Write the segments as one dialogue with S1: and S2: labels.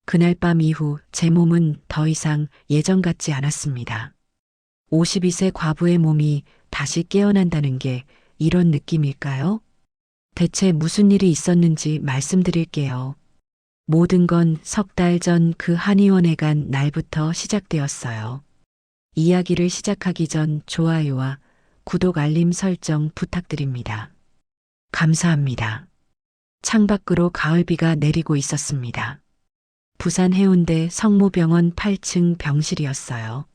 S1: 그날 밤 이후 제 몸은 더 이상 예전 같지 않았습니다. 52세 과부의 몸이 다시 깨어난다는 게 이런 느낌일까요? 대체 무슨 일이 있었는지 말씀드릴게요. 모든 건 석 달 전 그 한의원에 간 날부터 시작되었어요. 이야기를 시작하기 전 좋아요와 구독 알림 설정 부탁드립니다. 감사합니다. 창밖으로 가을비가 내리고 있었습니다. 부산 해운대 성모병원 8층 병실이었어요.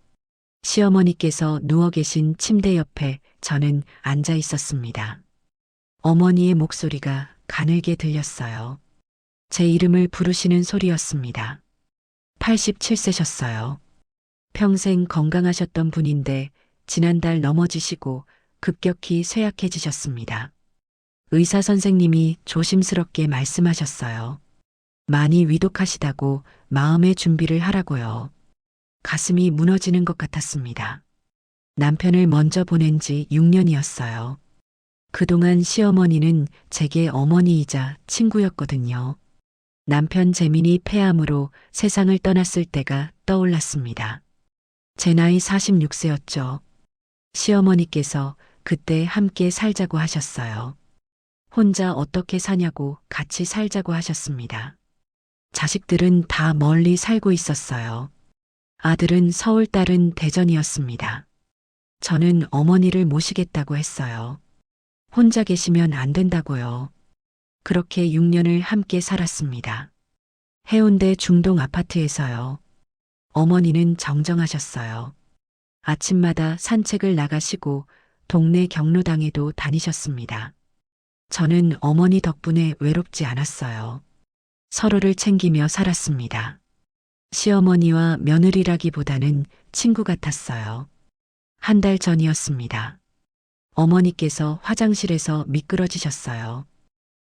S1: 시어머니께서 누워 계신 침대 옆에 저는 앉아 있었습니다. 어머니의 목소리가 가늘게 들렸어요. 제 이름을 부르시는 소리였습니다. 87세셨어요. 평생 건강하셨던 분인데 지난달 넘어지시고 급격히 쇠약해지셨습니다. 의사 선생님이 조심스럽게 말씀하셨어요. 많이 위독하시다고 마음의 준비를 하라고요. 가슴이 무너지는 것 같았습니다. 남편을 먼저 보낸 지 6년이었어요. 그동안 시어머니는 제게 어머니이자 친구였거든요. 남편 재민이 폐암으로 세상을 떠났을 때가 떠올랐습니다. 제 나이 46세였죠. 시어머니께서 그때 함께 살자고 하셨어요. 혼자 어떻게 사냐고 같이 살자고 하셨습니다. 자식들은 다 멀리 살고 있었어요. 아들은 서울, 딸은 대전이었습니다. 저는 어머니를 모시겠다고 했어요. 혼자 계시면 안 된다고요. 그렇게 6년을 함께 살았습니다. 해운대 중동 아파트에서요. 어머니는 정정하셨어요. 아침마다 산책을 나가시고 동네 경로당에도 다니셨습니다. 저는 어머니 덕분에 외롭지 않았어요. 서로를 챙기며 살았습니다. 시어머니와 며느리라기보다는 친구 같았어요. 한 달 전이었습니다. 어머니께서 화장실에서 미끄러지셨어요.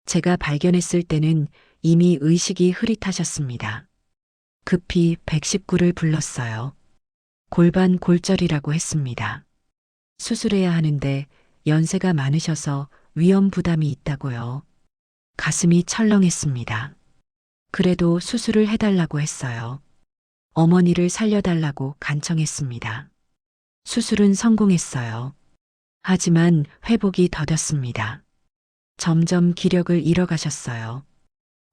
S1: 제가 발견했을 때는 이미 의식이 흐릿하셨습니다. 급히 119를 불렀어요. 골반 골절이라고 했습니다. 수술해야 하는데 연세가 많으셔서 위험 부담이 있다고요. 가슴이 철렁했습니다. 그래도 수술을 해달라고 했어요. 어머니를 살려달라고 간청했습니다. 수술은 성공했어요. 하지만 회복이 더뎠습니다. 점점 기력을 잃어가셨어요.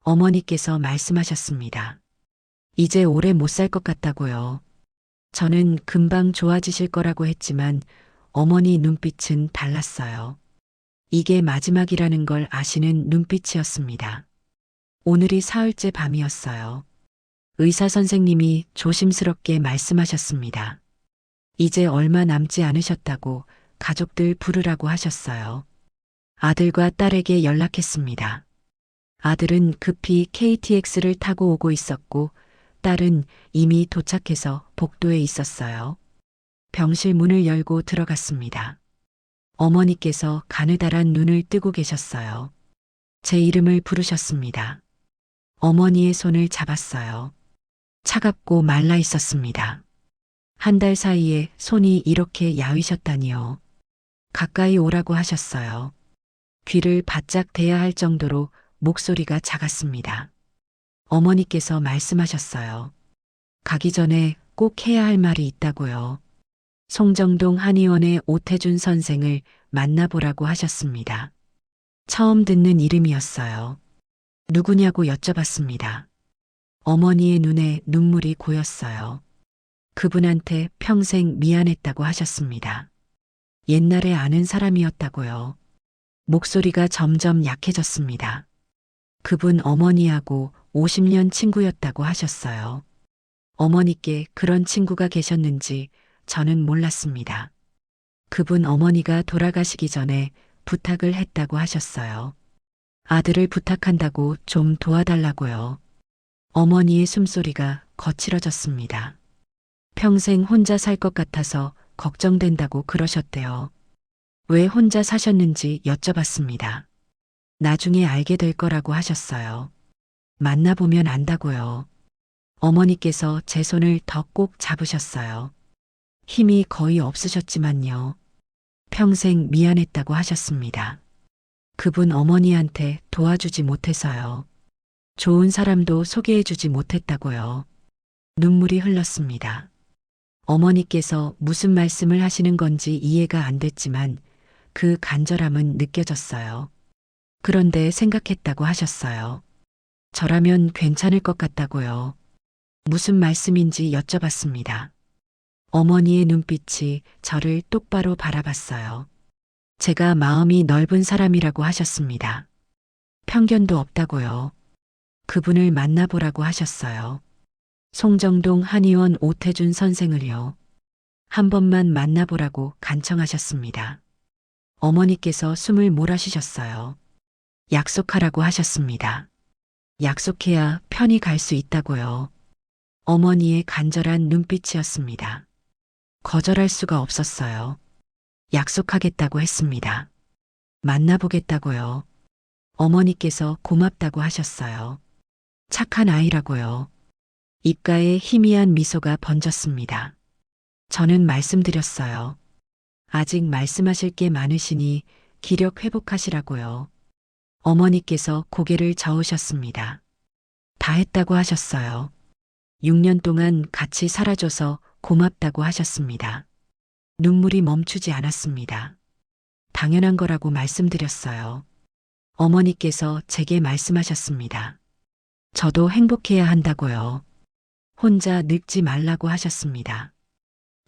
S1: 어머니께서 말씀하셨습니다. 이제 오래 못 살 것 같다고요. 저는 금방 좋아지실 거라고 했지만 어머니 눈빛은 달랐어요. 이게 마지막이라는 걸 아시는 눈빛이었습니다. 오늘이 사흘째 밤이었어요. 의사 선생님이 조심스럽게 말씀하셨습니다. 이제 얼마 남지 않으셨다고 가족들 부르라고 하셨어요. 아들과 딸에게 연락했습니다. 아들은 급히 KTX를 타고 오고 있었고 딸은 이미 도착해서 복도에 있었어요. 병실 문을 열고 들어갔습니다. 어머니께서 가느다란 눈을 뜨고 계셨어요. 제 이름을 부르셨습니다. 어머니의 손을 잡았어요. 차갑고 말라 있었습니다. 한 달 사이에 손이 이렇게 야위셨다니요. 가까이 오라고 하셨어요. 귀를 바짝 대야 할 정도로 목소리가 작았습니다. 어머니께서 말씀하셨어요. 가기 전에 꼭 해야 할 말이 있다고요. 송정동 한의원의 오태준 선생을 만나보라고 하셨습니다. 처음 듣는 이름이었어요. 누구냐고 여쭤봤습니다. 어머니의 눈에 눈물이 고였어요. 그분한테 평생 미안했다고 하셨습니다. 옛날에 아는 사람이었다고요. 목소리가 점점 약해졌습니다. 그분 어머니하고 50년 친구였다고 하셨어요. 어머니께 그런 친구가 계셨는지 저는 몰랐습니다. 그분 어머니가 돌아가시기 전에 부탁을 했다고 하셨어요. 아들을 부탁한다고 좀 도와달라고요. 어머니의 숨소리가 거칠어졌습니다. 평생 혼자 살 것 같아서 걱정된다고 그러셨대요. 왜 혼자 사셨는지 여쭤봤습니다. 나중에 알게 될 거라고 하셨어요. 만나보면 안다고요. 어머니께서 제 손을 더 꼭 잡으셨어요. 힘이 거의 없으셨지만요. 평생 미안했다고 하셨습니다. 그분 어머니한테 도와주지 못해서요. 좋은 사람도 소개해주지 못했다고요. 눈물이 흘렀습니다. 어머니께서 무슨 말씀을 하시는 건지 이해가 안 됐지만 그 간절함은 느껴졌어요. 그런데 생각했다고 하셨어요. 저라면 괜찮을 것 같다고요. 무슨 말씀인지 여쭤봤습니다. 어머니의 눈빛이 저를 똑바로 바라봤어요. 제가 마음이 넓은 사람이라고 하셨습니다. 편견도 없다고요. 그분을 만나보라고 하셨어요. 송정동 한의원 오태준 선생을요. 한 번만 만나보라고 간청하셨습니다. 어머니께서 숨을 몰아쉬셨어요. 약속하라고 하셨습니다. 약속해야 편히 갈 수 있다고요. 어머니의 간절한 눈빛이었습니다. 거절할 수가 없었어요. 약속하겠다고 했습니다. 만나보겠다고요. 어머니께서 고맙다고 하셨어요. 착한 아이라고요. 입가에 희미한 미소가 번졌습니다. 저는 말씀드렸어요. 아직 말씀하실 게 많으시니 기력 회복하시라고요. 어머니께서 고개를 저으셨습니다. 다 했다고 하셨어요. 6년 동안 같이 살아줘서 고맙다고 하셨습니다. 눈물이 멈추지 않았습니다. 당연한 거라고 말씀드렸어요. 어머니께서 제게 말씀하셨습니다. 저도 행복해야 한다고요. 혼자 늙지 말라고 하셨습니다.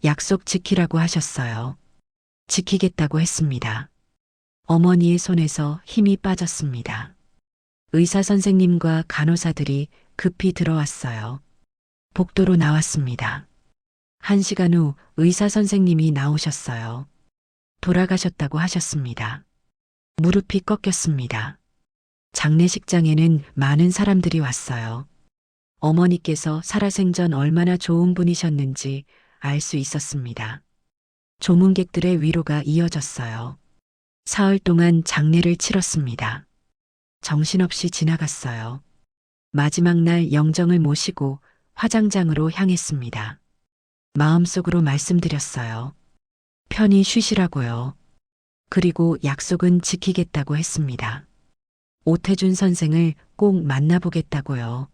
S1: 약속 지키라고 하셨어요. 지키겠다고 했습니다. 어머니의 손에서 힘이 빠졌습니다. 의사 선생님과 간호사들이 급히 들어왔어요. 복도로 나왔습니다. 1시간 후 의사 선생님이 나오셨어요. 돌아가셨다고 하셨습니다. 무릎이 꺾였습니다. 장례식장에는 많은 사람들이 왔어요. 어머니께서 살아생전 얼마나 좋은 분이셨는지 알 수 있었습니다. 조문객들의 위로가 이어졌어요. 사흘 동안 장례를 치렀습니다. 정신없이 지나갔어요. 마지막 날 영정을 모시고 화장장으로 향했습니다. 마음속으로 말씀드렸어요. 편히 쉬시라고요. 그리고 약속은 지키겠다고 했습니다. 오태준 선생을 꼭 만나보겠다고요.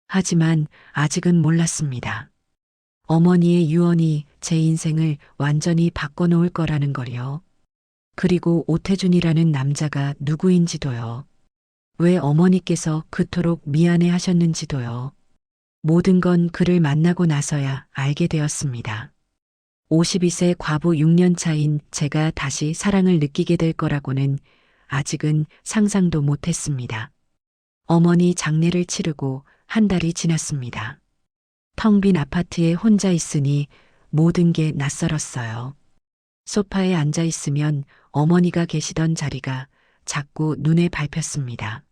S1: 하지만 아직은 몰랐습니다. 어머니의 유언이 제 인생을 완전히 바꿔놓을 거라는 걸요. 그리고 오태준이라는 남자가 누구인지도요. 왜 어머니께서 그토록 미안해 하셨는지도요. 모든 건 그를 만나고 나서야 알게 되었습니다. 52세 과부 6년 차인 제가 다시 사랑을 느끼게 될 거라고는 아직은 상상도 못했습니다. 어머니 장례를 치르고 한 달이 지났습니다. 텅 빈 아파트에 혼자 있으니 모든 게 낯설었어요. 소파에 앉아 있으면 어머니가 계시던 자리가 자꾸 눈에 밟혔습니다.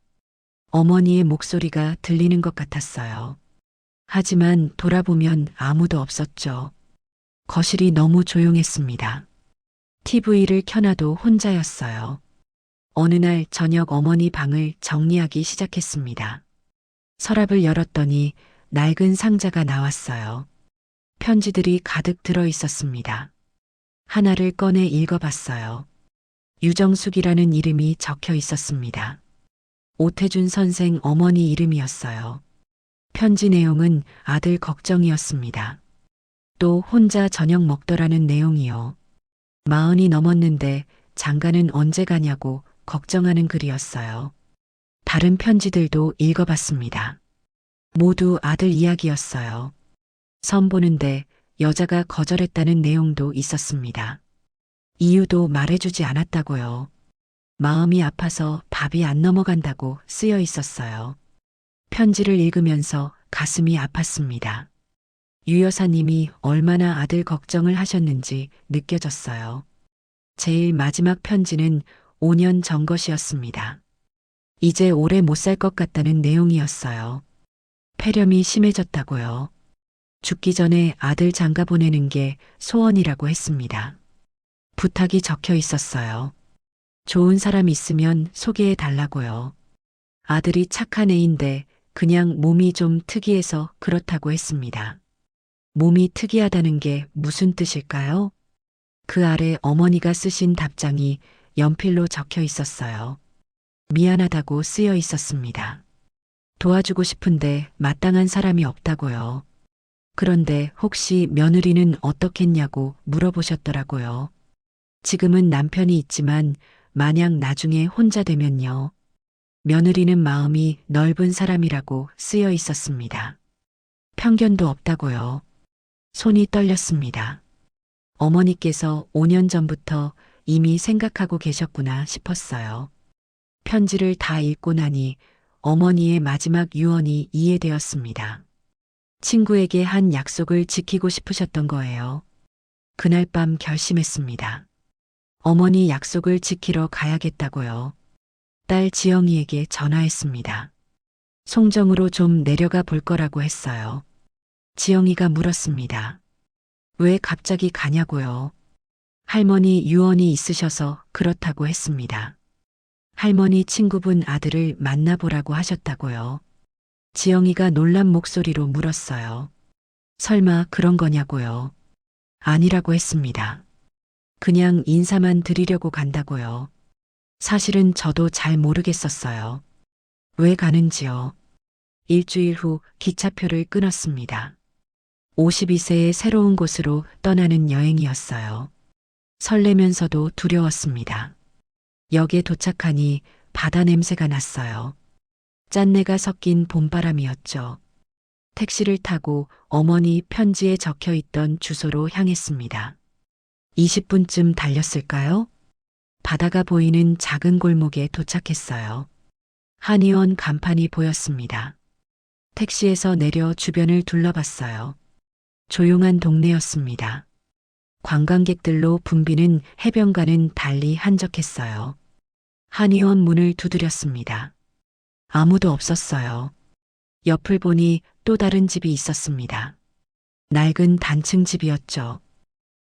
S1: 어머니의 목소리가 들리는 것 같았어요. 하지만 돌아보면 아무도 없었죠. 거실이 너무 조용했습니다. TV를 켜놔도 혼자였어요. 어느 날 저녁 어머니 방을 정리하기 시작했습니다. 서랍을 열었더니 낡은 상자가 나왔어요. 편지들이 가득 들어 있었습니다. 하나를 꺼내 읽어봤어요. 유정숙이라는 이름이 적혀 있었습니다. 오태준 선생 어머니 이름이었어요. 편지 내용은 아들 걱정이었습니다. 또 혼자 저녁 먹더라는 내용이요. 40이 넘었는데 장가는 언제 가냐고 걱정하는 글이었어요. 다른 편지들도 읽어봤습니다. 모두 아들 이야기였어요. 선 보는데 여자가 거절했다는 내용도 있었습니다. 이유도 말해주지 않았다고요. 마음이 아파서 밥이 안 넘어간다고 쓰여 있었어요. 편지를 읽으면서 가슴이 아팠습니다. 유 여사님이 얼마나 아들 걱정을 하셨는지 느껴졌어요. 제일 마지막 편지는 5년 전 것이었습니다. 이제 오래 못 살 것 같다는 내용이었어요. 폐렴이 심해졌다고요. 죽기 전에 아들 장가 보내는 게 소원이라고 했습니다. 부탁이 적혀 있었어요. 좋은 사람 있으면 소개해 달라고요. 아들이 착한 애인데 그냥 몸이 좀 특이해서 그렇다고 했습니다. 몸이 특이하다는 게 무슨 뜻일까요? 그 아래 어머니가 쓰신 답장이 연필로 적혀 있었어요. 미안하다고 쓰여 있었습니다. 도와주고 싶은데 마땅한 사람이 없다고요. 그런데 혹시 며느리는 어떻겠냐고 물어보셨더라고요. 지금은 남편이 있지만 만약 나중에 혼자 되면요. 며느리는 마음이 넓은 사람이라고 쓰여 있었습니다. 편견도 없다고요. 손이 떨렸습니다. 어머니께서 5년 전부터 이미 생각하고 계셨구나 싶었어요. 편지를 다 읽고 나니 어머니의 마지막 유언이 이해되었습니다. 친구에게 한 약속을 지키고 싶으셨던 거예요. 그날 밤 결심했습니다. 어머니 약속을 지키러 가야겠다고요. 딸 지영이에게 전화했습니다. 송정으로 좀 내려가 볼 거라고 했어요. 지영이가 물었습니다. 왜 갑자기 가냐고요? 할머니 유언이 있으셔서 그렇다고 했습니다. 할머니 친구분 아들을 만나보라고 하셨다고요. 지영이가 놀란 목소리로 물었어요. 설마 그런 거냐고요? 아니라고 했습니다. 그냥 인사만 드리려고 간다고요. 사실은 저도 잘 모르겠었어요. 왜 가는지요? 일주일 후 기차표를 끊었습니다. 52세의 새로운 곳으로 떠나는 여행이었어요. 설레면서도 두려웠습니다. 역에 도착하니 바다 냄새가 났어요. 짠내가 섞인 봄바람이었죠. 택시를 타고 어머니 편지에 적혀 있던 주소로 향했습니다. 20분쯤 달렸을까요? 바다가 보이는 작은 골목에 도착했어요. 한의원 간판이 보였습니다. 택시에서 내려 주변을 둘러봤어요. 조용한 동네였습니다. 관광객들로 붐비는 해변가는 달리 한적했어요. 한의원 문을 두드렸습니다. 아무도 없었어요. 옆을 보니 또 다른 집이 있었습니다. 낡은 단층 집이었죠.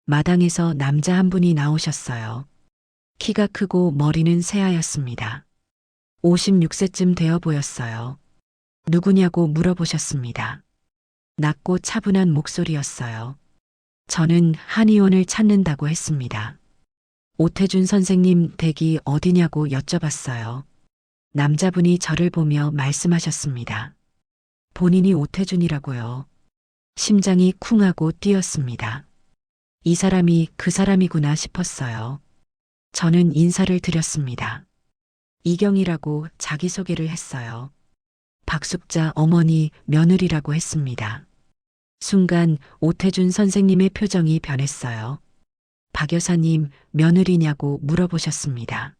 S1: 마당에서 남자 한 분이 나오셨어요. 키가 크고 머리는 새하얗습니다. 56세쯤 되어 보였어요. 누구냐고 물어보셨습니다. 낮고 차분한 목소리였어요. 저는 한의원을 찾는다고 했습니다. 오태준 선생님 댁이 어디냐고 여쭤봤어요. 남자분이 저를 보며 말씀하셨습니다. 본인이 오태준이라고요. 심장이 쿵하고 뛰었습니다. 이 사람이 그 사람이구나 싶었어요. 저는 인사를 드렸습니다. 이경이라고 자기소개를 했어요. 박숙자 어머니 며느리라고 했습니다. 순간 오태준 선생님의 표정이 변했어요. 박 여사님 며느리냐고 물어보셨습니다.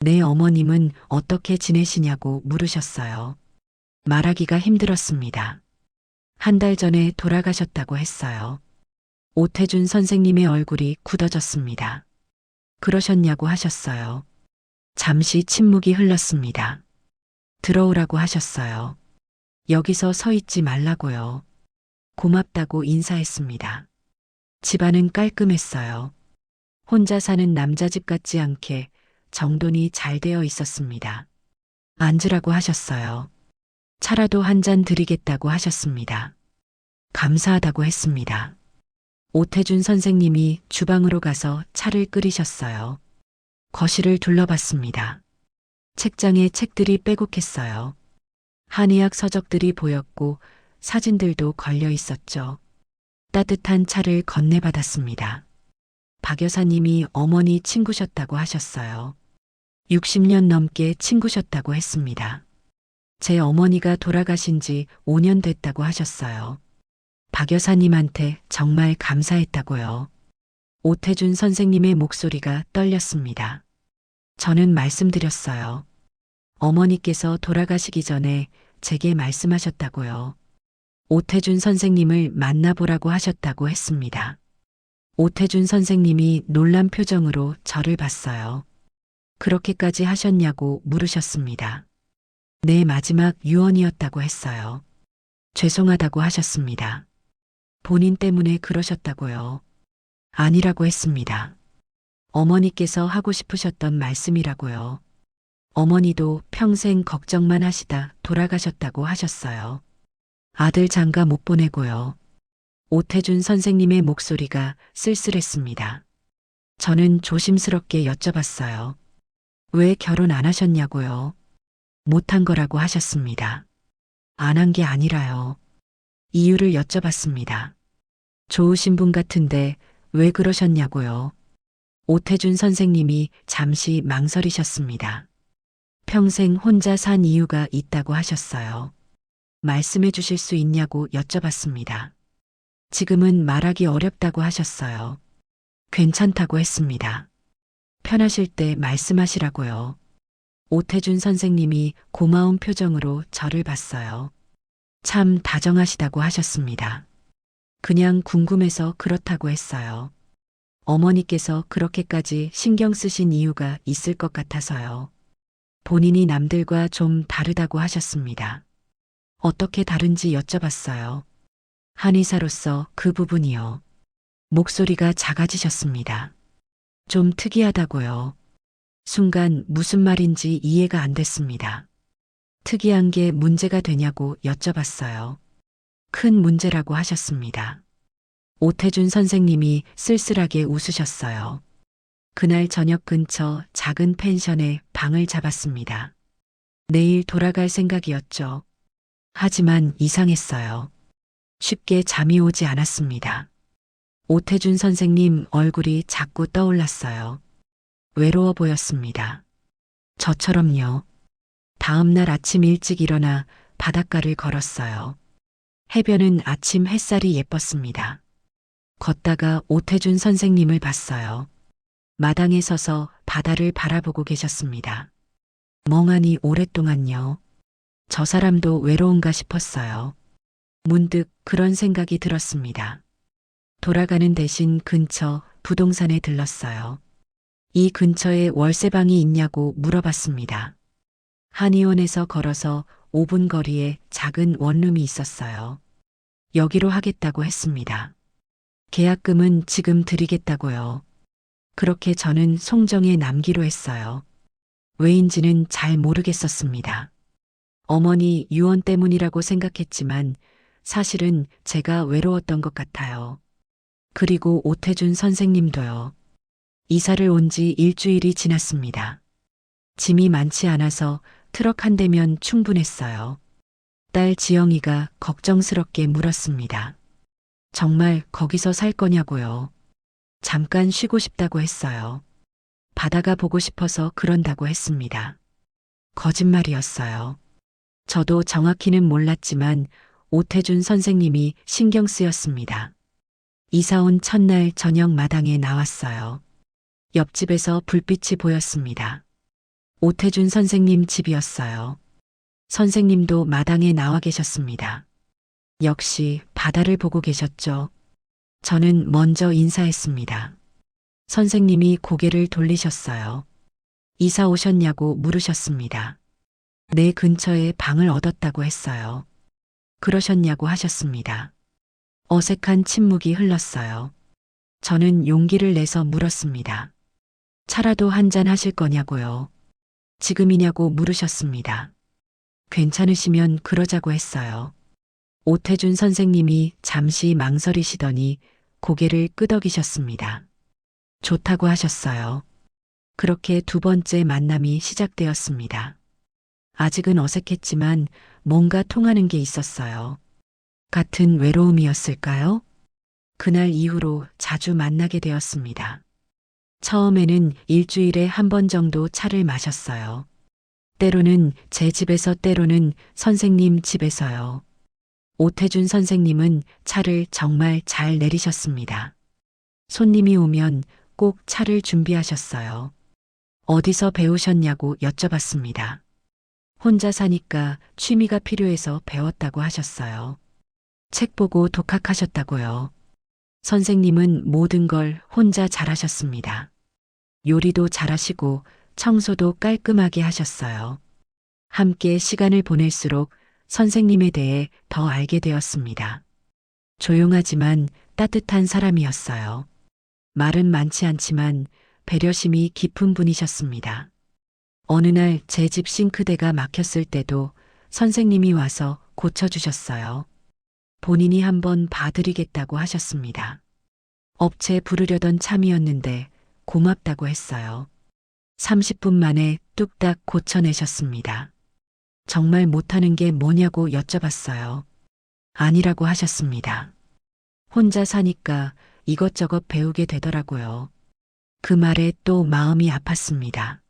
S1: 내 어머님은 어떻게 지내시냐고 물으셨어요. 말하기가 힘들었습니다. 한 달 전에 돌아가셨다고 했어요. 오태준 선생님의 얼굴이 굳어졌습니다. 그러셨냐고 하셨어요. 잠시 침묵이 흘렀습니다. 들어오라고 하셨어요. 여기서 서 있지 말라고요. 고맙다고 인사했습니다. 집안은 깔끔했어요. 혼자 사는 남자 집 같지 않게 정돈이 잘 되어 있었습니다. 앉으라고 하셨어요. 차라도 한 잔 드리겠다고 하셨습니다. 감사하다고 했습니다. 오태준 선생님이 주방으로 가서 차를 끓이셨어요. 거실을 둘러봤습니다. 책장에 책들이 빼곡했어요. 한의학 서적들이 보였고 사진들도 걸려 있었죠. 따뜻한 차를 건네받았습니다. 박 여사님이 어머니 친구셨다고 하셨어요. 60년 넘게 친구셨다고 했습니다. 제 어머니가 돌아가신 지 5년 됐다고 하셨어요. 박 여사님한테 정말 감사했다고요. 오태준 선생님의 목소리가 떨렸습니다. 저는 말씀드렸어요. 어머니께서 돌아가시기 전에 제게 말씀하셨다고요. 오태준 선생님을 만나보라고 하셨다고 했습니다. 오태준 선생님이 놀란 표정으로 저를 봤어요. 그렇게까지 하셨냐고 물으셨습니다. 내 마지막 유언이었다고 했어요. 죄송하다고 하셨습니다. 본인 때문에 그러셨다고요. 아니라고 했습니다. 어머니께서 하고 싶으셨던 말씀이라고요. 어머니도 평생 걱정만 하시다 돌아가셨다고 하셨어요. 아들 장가 못 보내고요. 오태준 선생님의 목소리가 쓸쓸했습니다. 저는 조심스럽게 여쭤봤어요. 왜 결혼 안 하셨냐고요? 못한 거라고 하셨습니다. 안 한 게 아니라요. 이유를 여쭤봤습니다. 좋으신 분 같은데 왜 그러셨냐고요. 오태준 선생님이 잠시 망설이셨습니다. 평생 혼자 산 이유가 있다고 하셨어요. 말씀해 주실 수 있냐고 여쭤봤습니다. 지금은 말하기 어렵다고 하셨어요. 괜찮다고 했습니다. 편하실 때 말씀하시라고요. 오태준 선생님이 고마운 표정으로 저를 봤어요. 참 다정하시다고 하셨습니다. 그냥 궁금해서 그렇다고 했어요. 어머니께서 그렇게까지 신경 쓰신 이유가 있을 것 같아서요. 본인이 남들과 좀 다르다고 하셨습니다. 어떻게 다른지 여쭤봤어요. 한의사로서 그 부분이요. 목소리가 작아지셨습니다. 좀 특이하다고요. 순간 무슨 말인지 이해가 안 됐습니다. 특이한 게 문제가 되냐고 여쭤봤어요. 큰 문제라고 하셨습니다. 오태준 선생님이 쓸쓸하게 웃으셨어요. 그날 저녁 근처 작은 펜션에 방을 잡았습니다. 내일 돌아갈 생각이었죠. 하지만 이상했어요. 쉽게 잠이 오지 않았습니다. 오태준 선생님 얼굴이 자꾸 떠올랐어요. 외로워 보였습니다. 저처럼요. 다음 날 아침 일찍 일어나 바닷가를 걸었어요. 해변은 아침 햇살이 예뻤습니다. 걷다가 오태준 선생님을 봤어요. 마당에 서서 바다를 바라보고 계셨습니다. 멍하니 오랫동안요. 저 사람도 외로운가 싶었어요. 문득 그런 생각이 들었습니다. 돌아가는 대신 근처 부동산에 들렀어요. 이 근처에 월세방이 있냐고 물어봤습니다. 한의원에서 걸어서 5분 거리에 작은 원룸이 있었어요. 여기로 하겠다고 했습니다. 계약금은 지금 드리겠다고요. 그렇게 저는 송정에 남기로 했어요. 왜인지는 잘 모르겠었습니다. 어머니 유언 때문이라고 생각했지만 사실은 제가 외로웠던 것 같아요. 그리고 오태준 선생님도요. 이사를 온 지 일주일이 지났습니다. 짐이 많지 않아서 트럭 한 대면 충분했어요. 딸 지영이가 걱정스럽게 물었습니다. 정말 거기서 살 거냐고요. 잠깐 쉬고 싶다고 했어요. 바다가 보고 싶어서 그런다고 했습니다. 거짓말이었어요. 저도 정확히는 몰랐지만 오태준 선생님이 신경 쓰였습니다. 이사 온 첫날 저녁 마당에 나왔어요. 옆집에서 불빛이 보였습니다. 오태준 선생님 집이었어요. 선생님도 마당에 나와 계셨습니다. 역시 바다를 보고 계셨죠. 저는 먼저 인사했습니다. 선생님이 고개를 돌리셨어요. 이사 오셨냐고 물으셨습니다. 내 근처에 방을 얻었다고 했어요. 그러셨냐고 하셨습니다. 어색한 침묵이 흘렀어요. 저는 용기를 내서 물었습니다. 차라도 한잔 하실 거냐고요. 지금이냐고 물으셨습니다. 괜찮으시면 그러자고 했어요. 오태준 선생님이 잠시 망설이시더니 고개를 끄덕이셨습니다. 좋다고 하셨어요. 그렇게 두 번째 만남이 시작되었습니다. 아직은 어색했지만 뭔가 통하는 게 있었어요. 같은 외로움이었을까요? 그날 이후로 자주 만나게 되었습니다. 처음에는 일주일에 한 번 정도 차를 마셨어요. 때로는 제 집에서 때로는 선생님 집에서요. 오태준 선생님은 차를 정말 잘 내리셨습니다. 손님이 오면 꼭 차를 준비하셨어요. 어디서 배우셨냐고 여쭤봤습니다. 혼자 사니까 취미가 필요해서 배웠다고 하셨어요. 책 보고 독학하셨다고요. 선생님은 모든 걸 혼자 잘하셨습니다. 요리도 잘하시고 청소도 깔끔하게 하셨어요. 함께 시간을 보낼수록 선생님에 대해 더 알게 되었습니다. 조용하지만 따뜻한 사람이었어요. 말은 많지 않지만 배려심이 깊은 분이셨습니다. 어느 날 제 집 싱크대가 막혔을 때도 선생님이 와서 고쳐주셨어요. 본인이 한번 봐드리겠다고 하셨습니다. 업체 부르려던 참이었는데 고맙다고 했어요. 30분 만에 뚝딱 고쳐내셨습니다. 정말 못하는 게 뭐냐고 여쭤봤어요. 아니라고 하셨습니다. 혼자 사니까 이것저것 배우게 되더라고요. 그 말에 또 마음이 아팠습니다.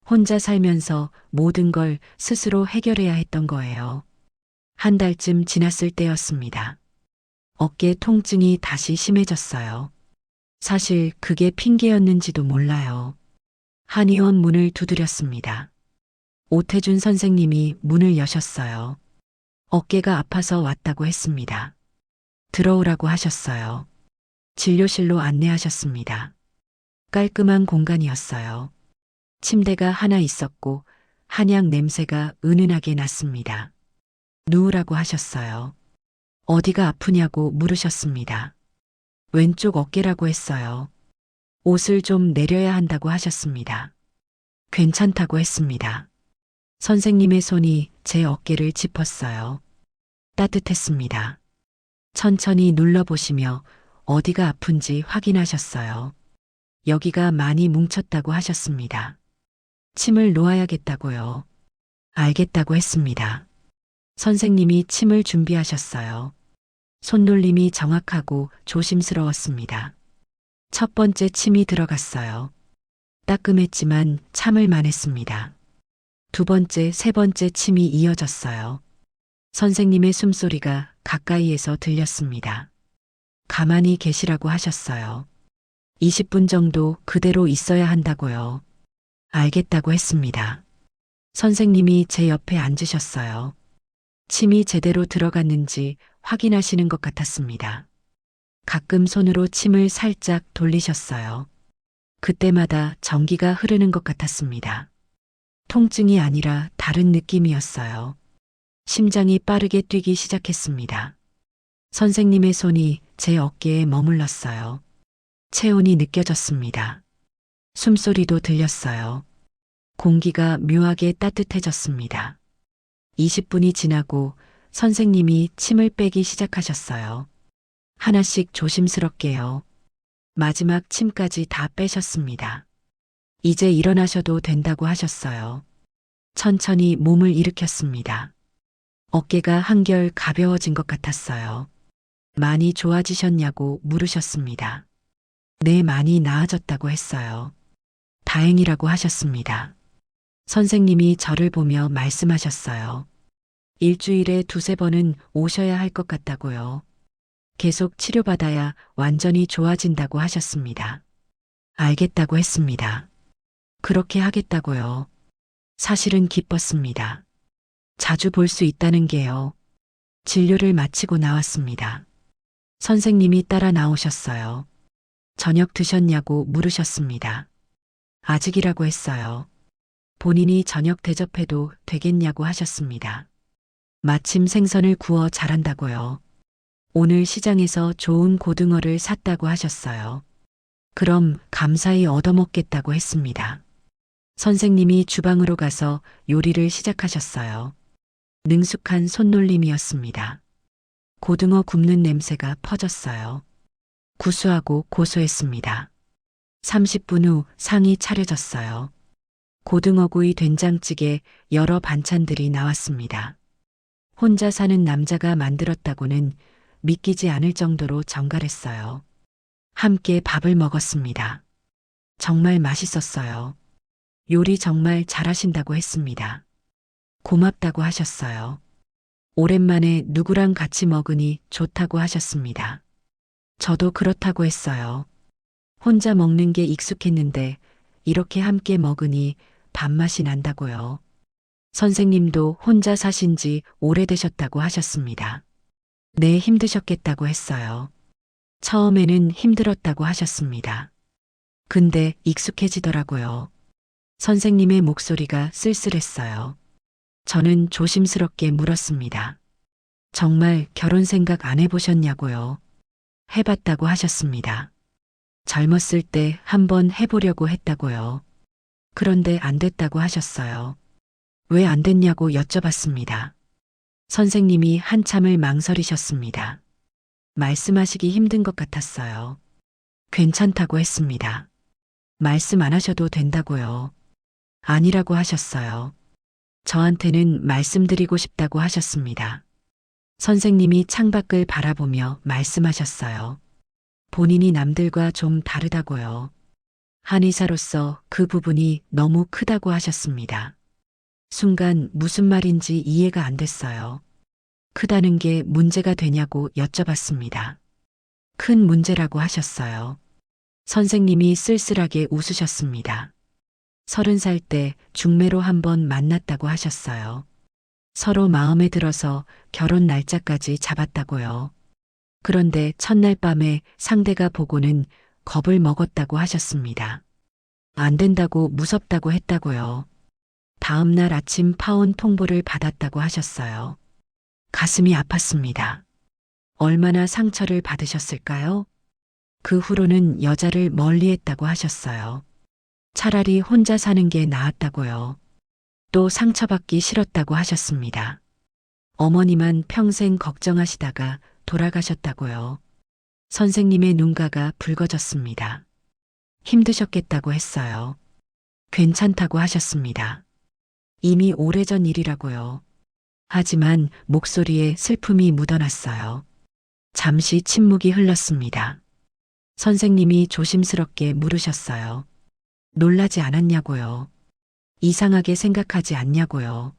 S1: 혼자 살면서 모든 걸 스스로 해결해야 했던 거예요. 한 달쯤 지났을 때였습니다. 어깨 통증이 다시 심해졌어요. 사실 그게 핑계였는지도 몰라요. 한의원 문을 두드렸습니다. 오태준 선생님이 문을 여셨어요. 어깨가 아파서 왔다고 했습니다. 들어오라고 하셨어요. 진료실로 안내하셨습니다. 깔끔한 공간이었어요. 침대가 하나 있었고 한약 냄새가 은은하게 났습니다. 누우라고 하셨어요. 어디가 아프냐고 물으셨습니다. 왼쪽 어깨라고 했어요. 옷을 좀 내려야 한다고 하셨습니다. 괜찮다고 했습니다. 선생님의 손이 제 어깨를 짚었어요. 따뜻했습니다. 천천히 눌러보시며 어디가 아픈지 확인하셨어요. 여기가 많이 뭉쳤다고 하셨습니다. 침을 놓아야겠다고요. 알겠다고 했습니다. 선생님이 침을 준비하셨어요. 손놀림이 정확하고 조심스러웠습니다. 첫 번째 침이 들어갔어요. 따끔했지만 참을 만했습니다. 두 번째, 세 번째 침이 이어졌어요. 선생님의 숨소리가 가까이에서 들렸습니다. 가만히 계시라고 하셨어요. 20분 정도 그대로 있어야 한다고요. 알겠다고 했습니다. 선생님이 제 옆에 앉으셨어요. 침이 제대로 들어갔는지 확인하시는 것 같았습니다. 가끔 손으로 침을 살짝 돌리셨어요. 그때마다 전기가 흐르는 것 같았습니다. 통증이 아니라 다른 느낌이었어요. 심장이 빠르게 뛰기 시작했습니다. 선생님의 손이 제 어깨에 머물렀어요. 체온이 느껴졌습니다. 숨소리도 들렸어요. 공기가 묘하게 따뜻해졌습니다. 20분이 지나고 선생님이 침을 빼기 시작하셨어요. 하나씩 조심스럽게요. 마지막 침까지 다 빼셨습니다. 이제 일어나셔도 된다고 하셨어요. 천천히 몸을 일으켰습니다. 어깨가 한결 가벼워진 것 같았어요. 많이 좋아지셨냐고 물으셨습니다. 네, 많이 나아졌다고 했어요. 다행이라고 하셨습니다. 선생님이 저를 보며 말씀하셨어요. 일주일에 두세 번은 오셔야 할 것 같다고요. 계속 치료받아야 완전히 좋아진다고 하셨습니다. 알겠다고 했습니다. 그렇게 하겠다고요. 사실은 기뻤습니다. 자주 볼 수 있다는 게요. 진료를 마치고 나왔습니다. 선생님이 따라 나오셨어요. 저녁 드셨냐고 물으셨습니다. 아직이라고 했어요. 본인이 저녁 대접해도 되겠냐고 하셨습니다. 마침 생선을 구워 잘한다고요. 오늘 시장에서 좋은 고등어를 샀다고 하셨어요. 그럼 감사히 얻어먹겠다고 했습니다. 선생님이 주방으로 가서 요리를 시작하셨어요. 능숙한 손놀림이었습니다. 고등어 굽는 냄새가 퍼졌어요. 구수하고 고소했습니다. 30분 후 상이 차려졌어요. 고등어구이, 된장찌개, 여러 반찬들이 나왔습니다. 혼자 사는 남자가 만들었다고는 믿기지 않을 정도로 정갈했어요. 함께 밥을 먹었습니다. 정말 맛있었어요. 요리 정말 잘하신다고 했습니다. 고맙다고 하셨어요. 오랜만에 누구랑 같이 먹으니 좋다고 하셨습니다. 저도 그렇다고 했어요. 혼자 먹는 게 익숙했는데 이렇게 함께 먹으니 밥맛이 난다고요. 선생님도 혼자 사신 지 오래되셨다고 하셨습니다. 네, 힘드셨겠다고 했어요. 처음에는 힘들었다고 하셨습니다. 근데 익숙해지더라고요. 선생님의 목소리가 쓸쓸했어요. 저는 조심스럽게 물었습니다. 정말 결혼 생각 안 해보셨냐고요? 해봤다고 하셨습니다. 젊었을 때 한번 해보려고 했다고요. 그런데 안 됐다고 하셨어요. 왜 안 됐냐고 여쭤봤습니다. 선생님이 한참을 망설이셨습니다. 말씀하시기 힘든 것 같았어요. 괜찮다고 했습니다. 말씀 안 하셔도 된다고요. 아니라고 하셨어요. 저한테는 말씀드리고 싶다고 하셨습니다. 선생님이 창밖을 바라보며 말씀하셨어요. 본인이 남들과 좀 다르다고요. 한의사로서 그 부분이 너무 크다고 하셨습니다. 순간 무슨 말인지 이해가 안 됐어요. 크다는 게 문제가 되냐고 여쭤봤습니다. 큰 문제라고 하셨어요. 선생님이 쓸쓸하게 웃으셨습니다. 30살 때 중매로 한번 만났다고 하셨어요. 서로 마음에 들어서 결혼 날짜까지 잡았다고요. 그런데 첫날 밤에 상대가 보고는 겁을 먹었다고 하셨습니다. 안 된다고 무섭다고 했다고요. 다음 날 아침 파혼 통보를 받았다고 하셨어요. 가슴이 아팠습니다. 얼마나 상처를 받으셨을까요? 그 후로는 여자를 멀리했다고 하셨어요. 차라리 혼자 사는 게 나았다고요. 또 상처받기 싫었다고 하셨습니다. 어머니만 평생 걱정하시다가 돌아가셨다고요. 선생님의 눈가가 붉어졌습니다. 힘드셨겠다고 했어요. 괜찮다고 하셨습니다. 이미 오래전 일이라고요. 하지만 목소리에 슬픔이 묻어났어요. 잠시 침묵이 흘렀습니다. 선생님이 조심스럽게 물으셨어요. 놀라지 않았냐고요. 이상하게 생각하지 않냐고요.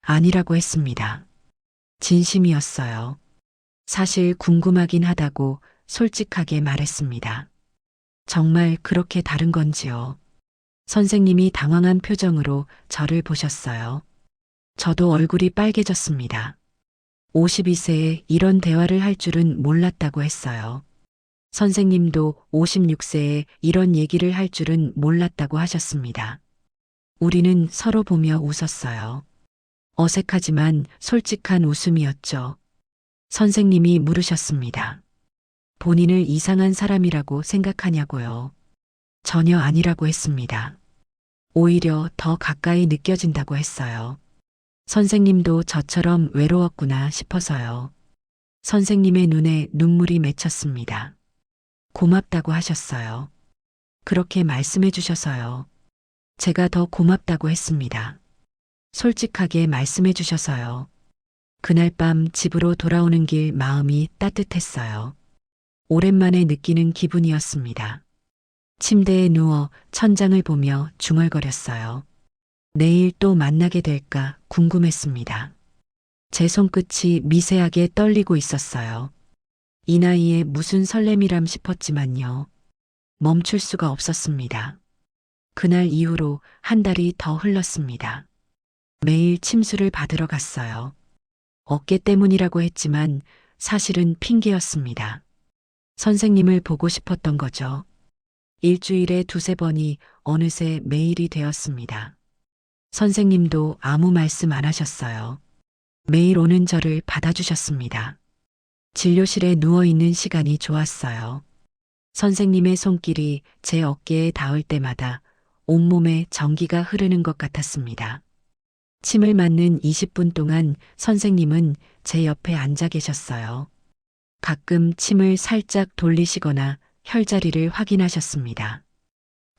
S1: 아니라고 했습니다. 진심이었어요. 사실 궁금하긴 하다고 솔직하게 말했습니다. 정말 그렇게 다른 건지요. 선생님이 당황한 표정으로 저를 보셨어요. 저도 얼굴이 빨개졌습니다. 52세에 이런 대화를 할 줄은 몰랐다고 했어요. 선생님도 56세에 이런 얘기를 할 줄은 몰랐다고 하셨습니다. 우리는 서로 보며 웃었어요. 어색하지만 솔직한 웃음이었죠. 선생님이 물으셨습니다. 본인을 이상한 사람이라고 생각하냐고요. 전혀 아니라고 했습니다. 오히려 더 가까이 느껴진다고 했어요. 선생님도 저처럼 외로웠구나 싶어서요. 선생님의 눈에 눈물이 맺혔습니다. 고맙다고 하셨어요. 그렇게 말씀해 주셔서요. 제가 더 고맙다고 했습니다. 솔직하게 말씀해 주셔서요. 그날 밤 집으로 돌아오는 길 마음이 따뜻했어요. 오랜만에 느끼는 기분이었습니다. 침대에 누워 천장을 보며 중얼거렸어요. 내일 또 만나게 될까 궁금했습니다. 제 손끝이 미세하게 떨리고 있었어요. 이 나이에 무슨 설렘이람 싶었지만요. 멈출 수가 없었습니다. 그날 이후로 한 달이 더 흘렀습니다. 매일 침수를 받으러 갔어요. 어깨 때문이라고 했지만 사실은 핑계였습니다. 선생님을 보고 싶었던 거죠. 일주일에 두세 번이 어느새 매일이 되었습니다. 선생님도 아무 말씀 안 하셨어요. 매일 오는 저를 받아주셨습니다. 진료실에 누워있는 시간이 좋았어요. 선생님의 손길이 제 어깨에 닿을 때마다 온몸에 전기가 흐르는 것 같았습니다. 침을 맞는 20분 동안 선생님은 제 옆에 앉아 계셨어요. 가끔 침을 살짝 돌리시거나 혈자리를 확인하셨습니다.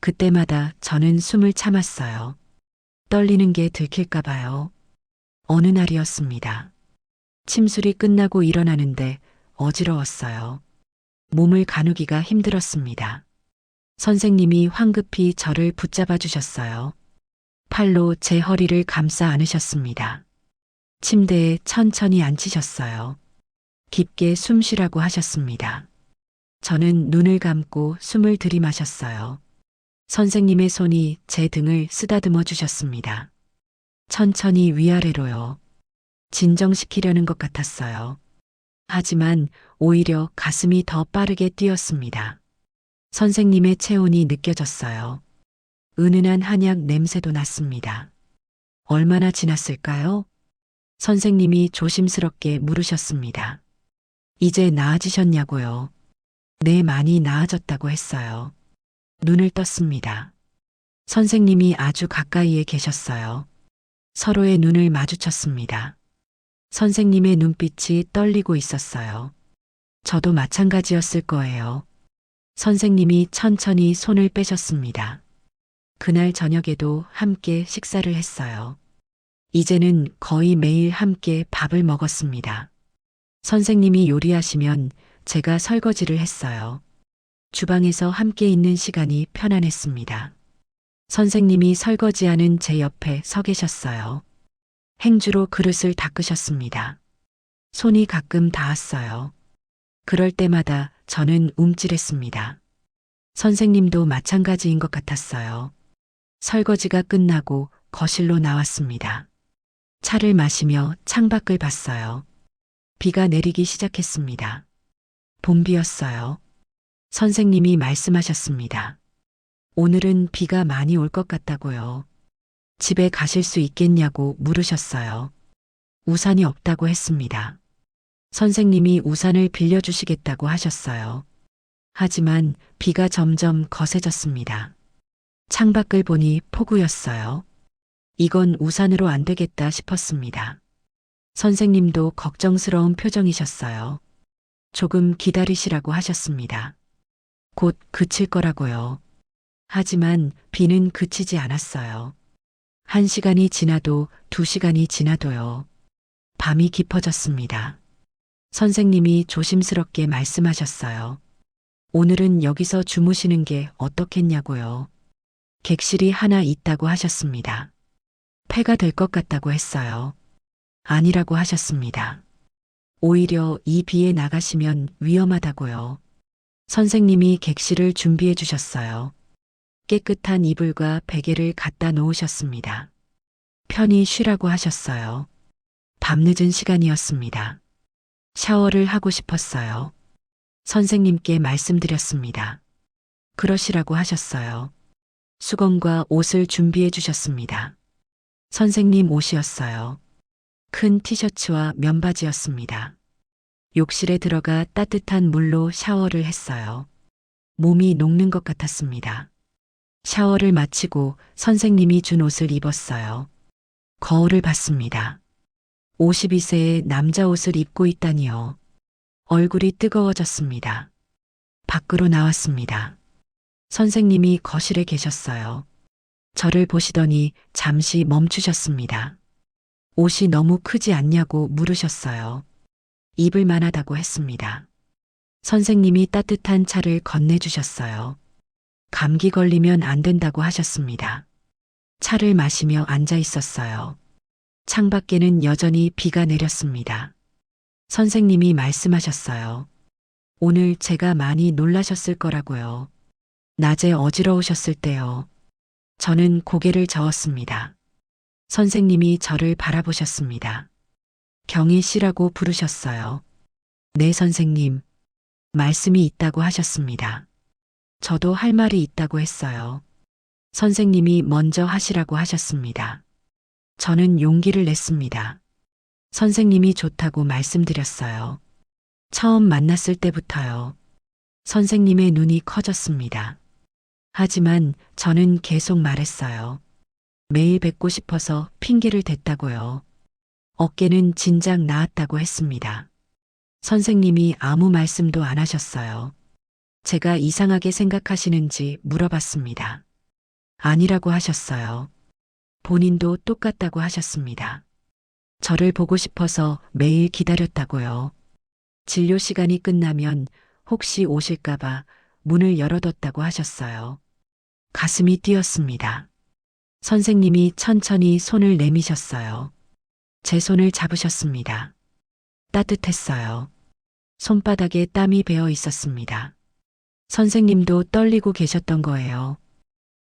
S1: 그때마다 저는 숨을 참았어요. 떨리는 게 들킬까 봐요. 어느 날이었습니다. 침술이 끝나고 일어나는데 어지러웠어요. 몸을 가누기가 힘들었습니다. 선생님이 황급히 저를 붙잡아 주셨어요. 팔로 제 허리를 감싸 안으셨습니다. 침대에 천천히 앉히셨어요. 깊게 숨 쉬라고 하셨습니다. 저는 눈을 감고 숨을 들이마셨어요. 선생님의 손이 제 등을 쓰다듬어 주셨습니다. 천천히 위아래로요. 진정시키려는 것 같았어요. 하지만 오히려 가슴이 더 빠르게 뛰었습니다. 선생님의 체온이 느껴졌어요. 은은한 한약 냄새도 났습니다. 얼마나 지났을까요? 선생님이 조심스럽게 물으셨습니다. 이제 나아지셨냐고요? 네, 많이 나아졌다고 했어요. 눈을 떴습니다. 선생님이 아주 가까이에 계셨어요. 서로의 눈을 마주쳤습니다. 선생님의 눈빛이 떨리고 있었어요. 저도 마찬가지였을 거예요. 선생님이 천천히 손을 빼셨습니다. 그날 저녁에도 함께 식사를 했어요. 이제는 거의 매일 함께 밥을 먹었습니다. 선생님이 요리하시면 제가 설거지를 했어요. 주방에서 함께 있는 시간이 편안했습니다. 선생님이 설거지하는 제 옆에 서 계셨어요. 행주로 그릇을 닦으셨습니다. 손이 가끔 닿았어요. 그럴 때마다 저는 움찔했습니다. 선생님도 마찬가지인 것 같았어요. 설거지가 끝나고 거실로 나왔습니다. 차를 마시며 창밖을 봤어요. 비가 내리기 시작했습니다. 봄비였어요. 선생님이 말씀하셨습니다. 오늘은 비가 많이 올 것 같다고요. 집에 가실 수 있겠냐고 물으셨어요. 우산이 없다고 했습니다. 선생님이 우산을 빌려주시겠다고 하셨어요. 하지만 비가 점점 거세졌습니다. 창밖을 보니 폭우였어요. 이건 우산으로 안 되겠다 싶었습니다. 선생님도 걱정스러운 표정이셨어요. 조금 기다리시라고 하셨습니다. 곧 그칠 거라고요. 하지만 비는 그치지 않았어요. 1시간이 지나도 2시간이 지나도요. 밤이 깊어졌습니다. 선생님이 조심스럽게 말씀하셨어요. 오늘은 여기서 주무시는 게 어떻겠냐고요. 객실이 하나 있다고 하셨습니다. 폐가 될 것 같다고 했어요. 아니라고 하셨습니다. 오히려 이 비에 나가시면 위험하다고요. 선생님이 객실을 준비해 주셨어요. 깨끗한 이불과 베개를 갖다 놓으셨습니다. 편히 쉬라고 하셨어요. 밤늦은 시간이었습니다. 샤워를 하고 싶었어요. 선생님께 말씀드렸습니다. 그러시라고 하셨어요. 수건과 옷을 준비해 주셨습니다. 선생님 옷이었어요. 큰 티셔츠와 면바지였습니다. 욕실에 들어가 따뜻한 물로 샤워를 했어요. 몸이 녹는 것 같았습니다. 샤워를 마치고 선생님이 준 옷을 입었어요. 거울을 봤습니다. 52세의 남자 옷을 입고 있다니요. 얼굴이 뜨거워졌습니다. 밖으로 나왔습니다. 선생님이 거실에 계셨어요. 저를 보시더니 잠시 멈추셨습니다. 옷이 너무 크지 않냐고 물으셨어요. 입을 만하다고 했습니다. 선생님이 따뜻한 차를 건네주셨어요. 감기 걸리면 안 된다고 하셨습니다. 차를 마시며 앉아 있었어요. 창밖에는 여전히 비가 내렸습니다. 선생님이 말씀하셨어요. 오늘 제가 많이 놀라셨을 거라고요. 낮에 어지러우셨을 때요. 저는 고개를 저었습니다. 선생님이 저를 바라보셨습니다. 경희 씨라고 부르셨어요. 네, 선생님. 말씀이 있다고 하셨습니다. 저도 할 말이 있다고 했어요. 선생님이 먼저 하시라고 하셨습니다. 저는 용기를 냈습니다. 선생님이 좋다고 말씀드렸어요. 처음 만났을 때부터요. 선생님의 눈이 커졌습니다. 하지만 저는 계속 말했어요. 매일 뵙고 싶어서 핑계를 댔다고요. 어깨는 진작 나았다고 했습니다. 선생님이 아무 말씀도 안 하셨어요. 제가 이상하게 생각하시는지 물어봤습니다. 아니라고 하셨어요. 본인도 똑같다고 하셨습니다. 저를 보고 싶어서 매일 기다렸다고요. 진료 시간이 끝나면 혹시 오실까봐 문을 열어뒀다고 하셨어요. 가슴이 뛰었습니다. 선생님이 천천히 손을 내미셨어요. 제 손을 잡으셨습니다. 따뜻했어요. 손바닥에 땀이 배어 있었습니다. 선생님도 떨리고 계셨던 거예요.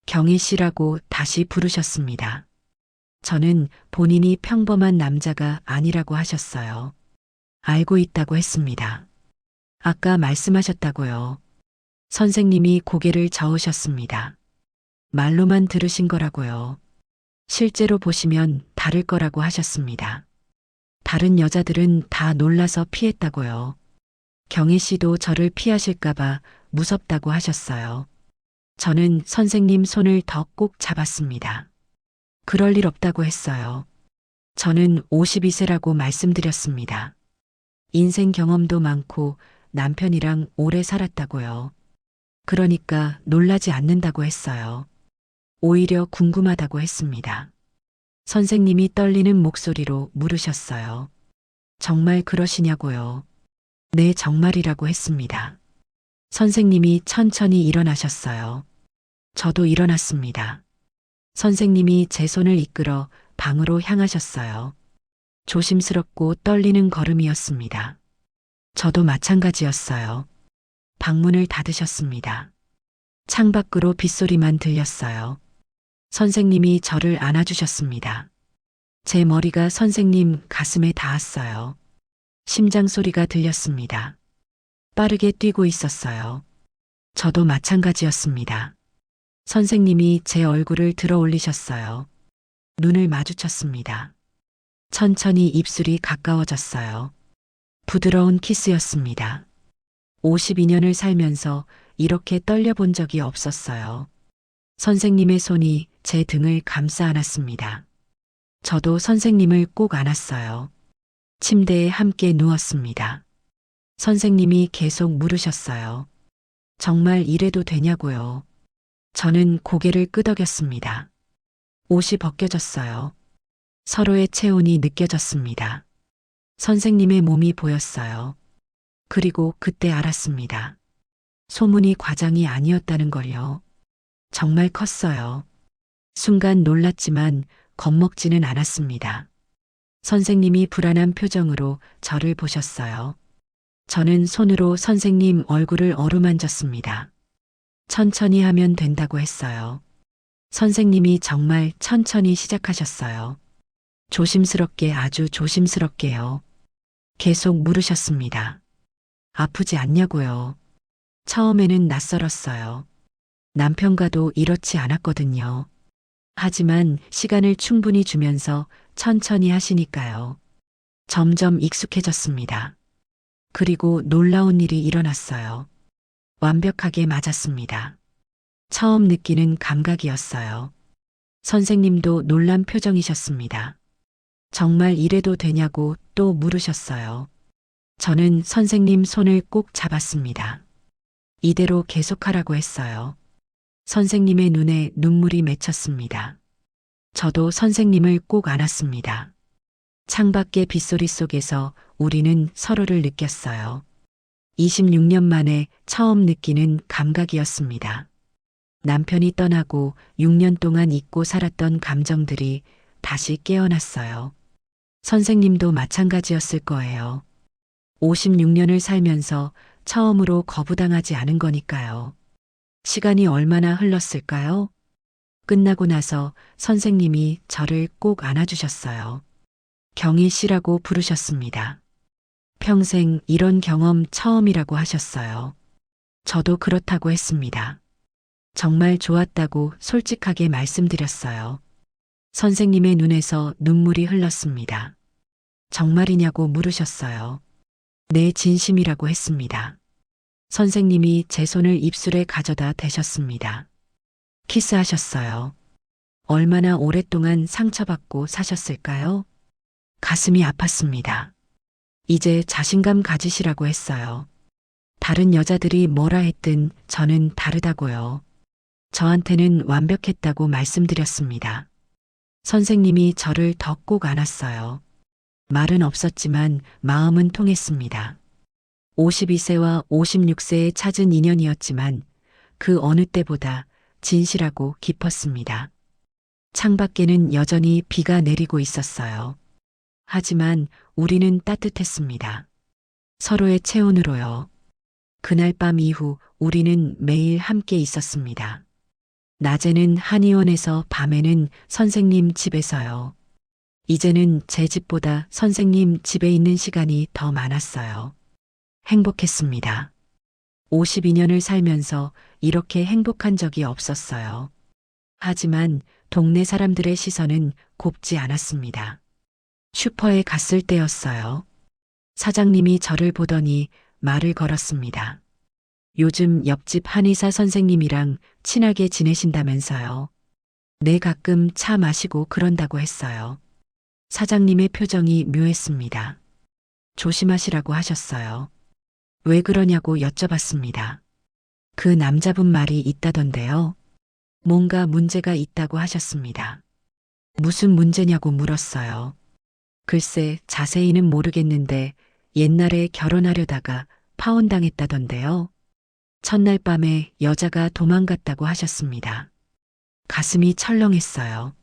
S1: 경희 씨라고 다시 부르셨습니다. 저는 본인이 평범한 남자가 아니라고 하셨어요. 알고 있다고 했습니다. 아까 말씀하셨다고요. 선생님이 고개를 저으셨습니다. 말로만 들으신 거라고요. 실제로 보시면 다를 거라고 하셨습니다. 다른 여자들은 다 놀라서 피했다고요. 경희 씨도 저를 피하실까봐 무섭다고 하셨어요. 저는 선생님 손을 더 꼭 잡았습니다. 그럴 일 없다고 했어요. 저는 52세라고 말씀드렸습니다. 인생 경험도 많고 남편이랑 오래 살았다고요. 그러니까 놀라지 않는다고 했어요. 오히려 궁금하다고 했습니다. 선생님이 떨리는 목소리로 물으셨어요. 정말 그러시냐고요? 네, 정말이라고 했습니다. 선생님이 천천히 일어나셨어요. 저도 일어났습니다. 선생님이 제 손을 이끌어 방으로 향하셨어요. 조심스럽고 떨리는 걸음이었습니다. 저도 마찬가지였어요. 방문을 닫으셨습니다. 창밖으로 빗소리만 들렸어요. 선생님이 저를 안아주셨습니다. 제 머리가 선생님 가슴에 닿았어요. 심장 소리가 들렸습니다. 빠르게 뛰고 있었어요. 저도 마찬가지였습니다. 선생님이 제 얼굴을 들어 올리셨어요. 눈을 마주쳤습니다. 천천히 입술이 가까워졌어요. 부드러운 키스였습니다. 52년을 살면서 이렇게 떨려본 적이 없었어요. 선생님의 손이 제 등을 감싸 안았습니다. 저도 선생님을 꼭 안았어요. 침대에 함께 누웠습니다. 선생님이 계속 물으셨어요. 정말 이래도 되냐고요? 저는 고개를 끄덕였습니다. 옷이 벗겨졌어요. 서로의 체온이 느껴졌습니다. 선생님의 몸이 보였어요. 그리고 그때 알았습니다. 소문이 과장이 아니었다는 걸요. 정말 컸어요. 순간 놀랐지만 겁먹지는 않았습니다. 선생님이 불안한 표정으로 저를 보셨어요. 저는 손으로 선생님 얼굴을 어루만졌습니다. 천천히 하면 된다고 했어요. 선생님이 정말 천천히 시작하셨어요. 조심스럽게, 아주 조심스럽게요. 계속 물으셨습니다. 아프지 않냐고요. 처음에는 낯설었어요. 남편과도 이렇지 않았거든요. 하지만 시간을 충분히 주면서 천천히 하시니까요. 점점 익숙해졌습니다. 그리고 놀라운 일이 일어났어요. 완벽하게 맞았습니다. 처음 느끼는 감각이었어요. 선생님도 놀란 표정이셨습니다. 정말 이래도 되냐고 또 물으셨어요. 저는 선생님 손을 꼭 잡았습니다. 이대로 계속하라고 했어요. 선생님의 눈에 눈물이 맺혔습니다. 저도 선생님을 꼭 안았습니다. 창밖의 빗소리 속에서 우리는 서로를 느꼈어요. 26년 만에 처음 느끼는 감각이었습니다. 남편이 떠나고 6년 동안 잊고 살았던 감정들이 다시 깨어났어요. 선생님도 마찬가지였을 거예요. 56년을 살면서 처음으로 거부당하지 않은 거니까요. 시간이 얼마나 흘렀을까요? 끝나고 나서 선생님이 저를 꼭 안아주셨어요. 경희 씨라고 부르셨습니다. 평생 이런 경험 처음이라고 하셨어요. 저도 그렇다고 했습니다. 정말 좋았다고 솔직하게 말씀드렸어요. 선생님의 눈에서 눈물이 흘렀습니다. 정말이냐고 물으셨어요. 네, 진심이라고 했습니다. 선생님이 제 손을 입술에 가져다 대셨습니다. 키스하셨어요. 얼마나 오랫동안 상처받고 사셨을까요? 가슴이 아팠습니다. 이제 자신감 가지시라고 했어요. 다른 여자들이 뭐라 했든 저는 다르다고요. 저한테는 완벽했다고 말씀드렸습니다. 선생님이 저를 더 꼭 안았어요. 말은 없었지만 마음은 통했습니다. 52세와 56세에 찾은 인연이었지만 그 어느 때보다 진실하고 깊었습니다. 창밖에는 여전히 비가 내리고 있었어요. 하지만 우리는 따뜻했습니다. 서로의 체온으로요. 그날 밤 이후 우리는 매일 함께 있었습니다. 낮에는 한의원에서, 밤에는 선생님 집에서요. 이제는 제 집보다 선생님 집에 있는 시간이 더 많았어요. 행복했습니다. 52년을 살면서 이렇게 행복한 적이 없었어요. 하지만 동네 사람들의 시선은 곱지 않았습니다. 슈퍼에 갔을 때였어요. 사장님이 저를 보더니 말을 걸었습니다. 요즘 옆집 한의사 선생님이랑 친하게 지내신다면서요. 네, 가끔 차 마시고 그런다고 했어요. 사장님의 표정이 묘했습니다. 조심하시라고 하셨어요. 왜 그러냐고 여쭤봤습니다. 그 남자분 말이 있다던데요. 뭔가 문제가 있다고 하셨습니다. 무슨 문제냐고 물었어요. 글쎄, 자세히는 모르겠는데 옛날에 결혼하려다가 파혼당했다던데요. 첫날 밤에 여자가 도망갔다고 하셨습니다. 가슴이 철렁했어요.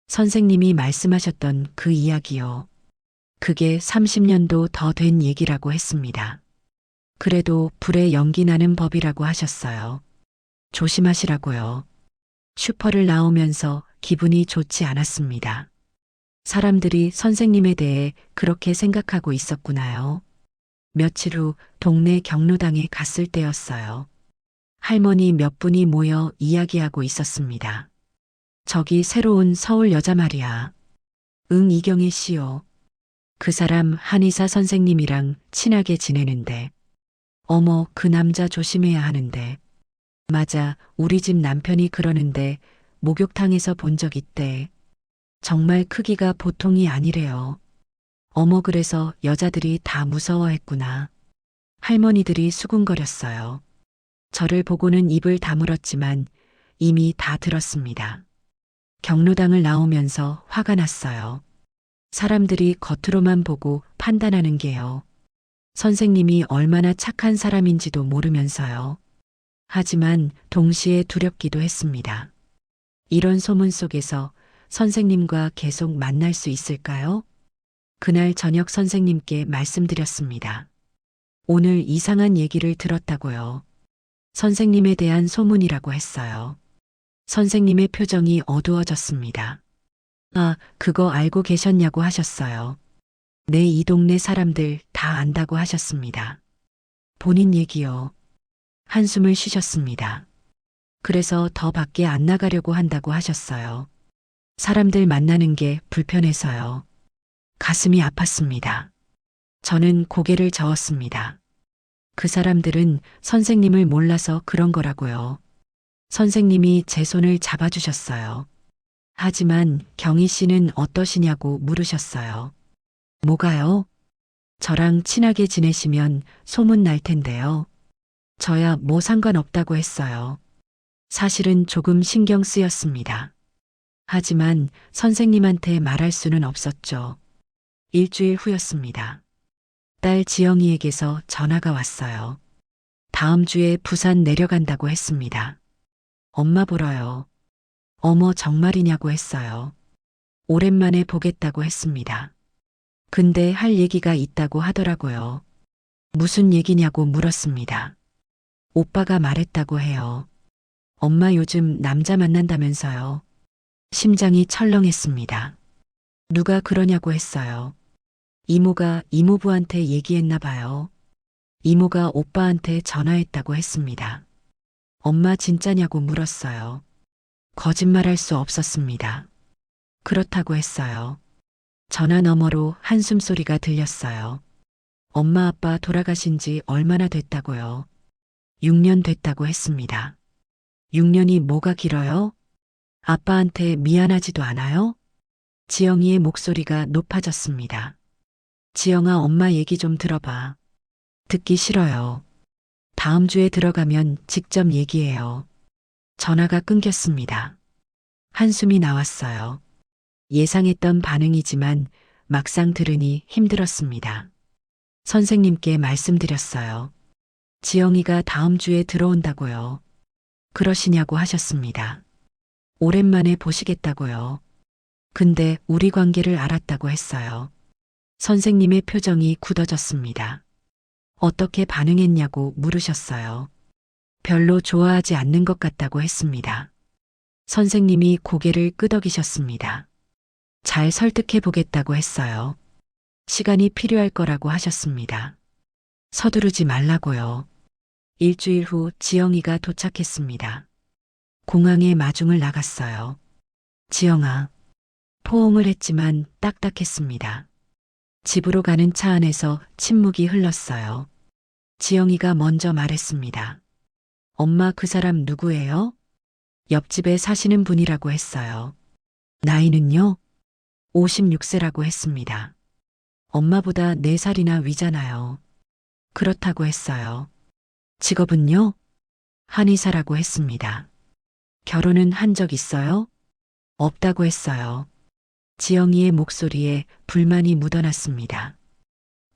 S1: 선생님이 말씀하셨던 그 이야기요. 그게 30년도 더 된 얘기라고 했습니다. 그래도 불에 연기 나는 법이라고 하셨어요. 조심하시라고요. 슈퍼를 나오면서 기분이 좋지 않았습니다. 사람들이 선생님에 대해 그렇게 생각하고 있었구나요. 며칠 후 동네 경로당에 갔을 때였어요. 할머니 몇 분이 모여 이야기하고 있었습니다. 저기 새로운 서울 여자 말이야. 응, 이경희 씨요. 그 사람 한의사 선생님이랑 친하게 지내는데. 어머, 그 남자 조심해야 하는데. 맞아, 우리 집 남편이 그러는데 목욕탕에서 본 적 있대. 정말 크기가 보통이 아니래요. 어머, 그래서 여자들이 다 무서워했구나. 할머니들이 수군거렸어요. 저를 보고는 입을 다물었지만 이미 다 들었습니다. 경로당을 나오면서 화가 났어요. 사람들이 겉으로만 보고 판단하는 게요. 선생님이 얼마나 착한 사람인지도 모르면서요. 하지만 동시에 두렵기도 했습니다. 이런 소문 속에서 선생님과 계속 만날 수 있을까요? 그날 저녁 선생님께 말씀드렸습니다. 오늘 이상한 얘기를 들었다고요. 선생님에 대한 소문이라고 했어요. 선생님의 표정이 어두워졌습니다. 아, 그거 알고 계셨냐고 하셨어요. 네, 이 동네 사람들 다 안다고 하셨습니다. 본인 얘기요. 한숨을 쉬셨습니다. 그래서 더 밖에 안 나가려고 한다고 하셨어요. 사람들 만나는 게 불편해서요. 가슴이 아팠습니다. 저는 고개를 저었습니다. 그 사람들은 선생님을 몰라서 그런 거라고요. 선생님이 제 손을 잡아주셨어요. 하지만 경희 씨는 어떠시냐고 물으셨어요. 뭐가요? 저랑 친하게 지내시면 소문 날 텐데요. 저야 뭐 상관없다고 했어요. 사실은 조금 신경 쓰였습니다. 하지만 선생님한테 말할 수는 없었죠. 일주일 후였습니다. 딸 지영이에게서 전화가 왔어요. 다음 주에 부산 내려간다고 했습니다. 엄마 보러요. 어머, 정말이냐고 했어요. 오랜만에 보겠다고 했습니다. 근데 할 얘기가 있다고 하더라고요. 무슨 얘기냐고 물었습니다. 오빠가 말했다고 해요. 엄마 요즘 남자 만난다면서요. 심장이 철렁했습니다. 누가 그러냐고 했어요. 이모가 이모부한테 얘기했나 봐요. 이모가 오빠한테 전화했다고 했습니다. 엄마 진짜냐고 물었어요. 거짓말할 수 없었습니다. 그렇다고 했어요. 전화 너머로 한숨 소리가 들렸어요. 엄마 아빠 돌아가신 지 얼마나 됐다고요? 6년 됐다고 했습니다. 6년이 뭐가 길어요? 아빠한테 미안하지도 않아요? 지영이의 목소리가 높아졌습니다. 지영아, 엄마 얘기 좀 들어봐. 듣기 싫어요. 다음 주에 들어가면 직접 얘기해요. 전화가 끊겼습니다. 한숨이 나왔어요. 예상했던 반응이지만 막상 들으니 힘들었습니다. 선생님께 말씀드렸어요. 지영이가 다음 주에 들어온다고요. 그러시냐고 하셨습니다. 오랜만에 보시겠다고요. 근데 우리 관계를 알았다고 했어요. 선생님의 표정이 굳어졌습니다. 어떻게 반응했냐고 물으셨어요. 별로 좋아하지 않는 것 같다고 했습니다. 선생님이 고개를 끄덕이셨습니다. 잘 설득해 보겠다고 했어요. 시간이 필요할 거라고 하셨습니다. 서두르지 말라고요. 일주일 후 지영이가 도착했습니다. 공항에 마중을 나갔어요. 지영아. 포옹을 했지만 딱딱했습니다. 집으로 가는 차 안에서 침묵이 흘렀어요. 지영이가 먼저 말했습니다. 엄마, 그 사람 누구예요? 옆집에 사시는 분이라고 했어요. 나이는요? 56세라고 했습니다. 엄마보다 4살이나 위잖아요. 그렇다고 했어요. 직업은요? 한의사라고 했습니다. 결혼은 한 적 있어요? 없다고 했어요. 지영이의 목소리에 불만이 묻어났습니다.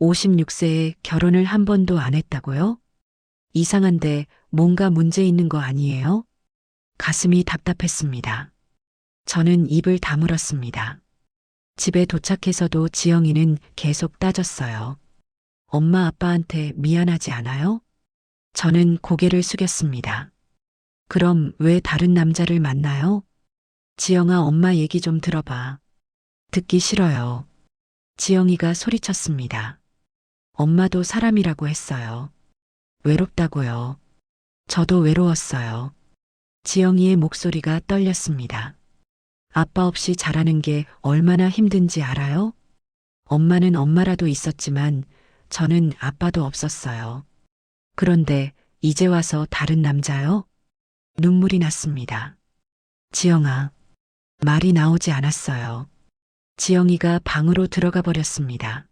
S1: 56세에 결혼을 한 번도 안 했다고요? 이상한데 뭔가 문제 있는 거 아니에요? 가슴이 답답했습니다. 저는 입을 다물었습니다. 집에 도착해서도 지영이는 계속 따졌어요. 엄마 아빠한테 미안하지 않아요? 저는 고개를 숙였습니다. 그럼 왜 다른 남자를 만나요? 지영아, 엄마 얘기 좀 들어봐. 듣기 싫어요. 지영이가 소리쳤습니다. 엄마도 사람이라고 했어요. 외롭다고요. 저도 외로웠어요. 지영이의 목소리가 떨렸습니다. 아빠 없이 자라는 게 얼마나 힘든지 알아요? 엄마는 엄마라도 있었지만 저는 아빠도 없었어요. 그런데 이제 와서 다른 남자요? 눈물이 났습니다. 지영아, 말이 나오지 않았어요. 지영이가 방으로 들어가 버렸습니다.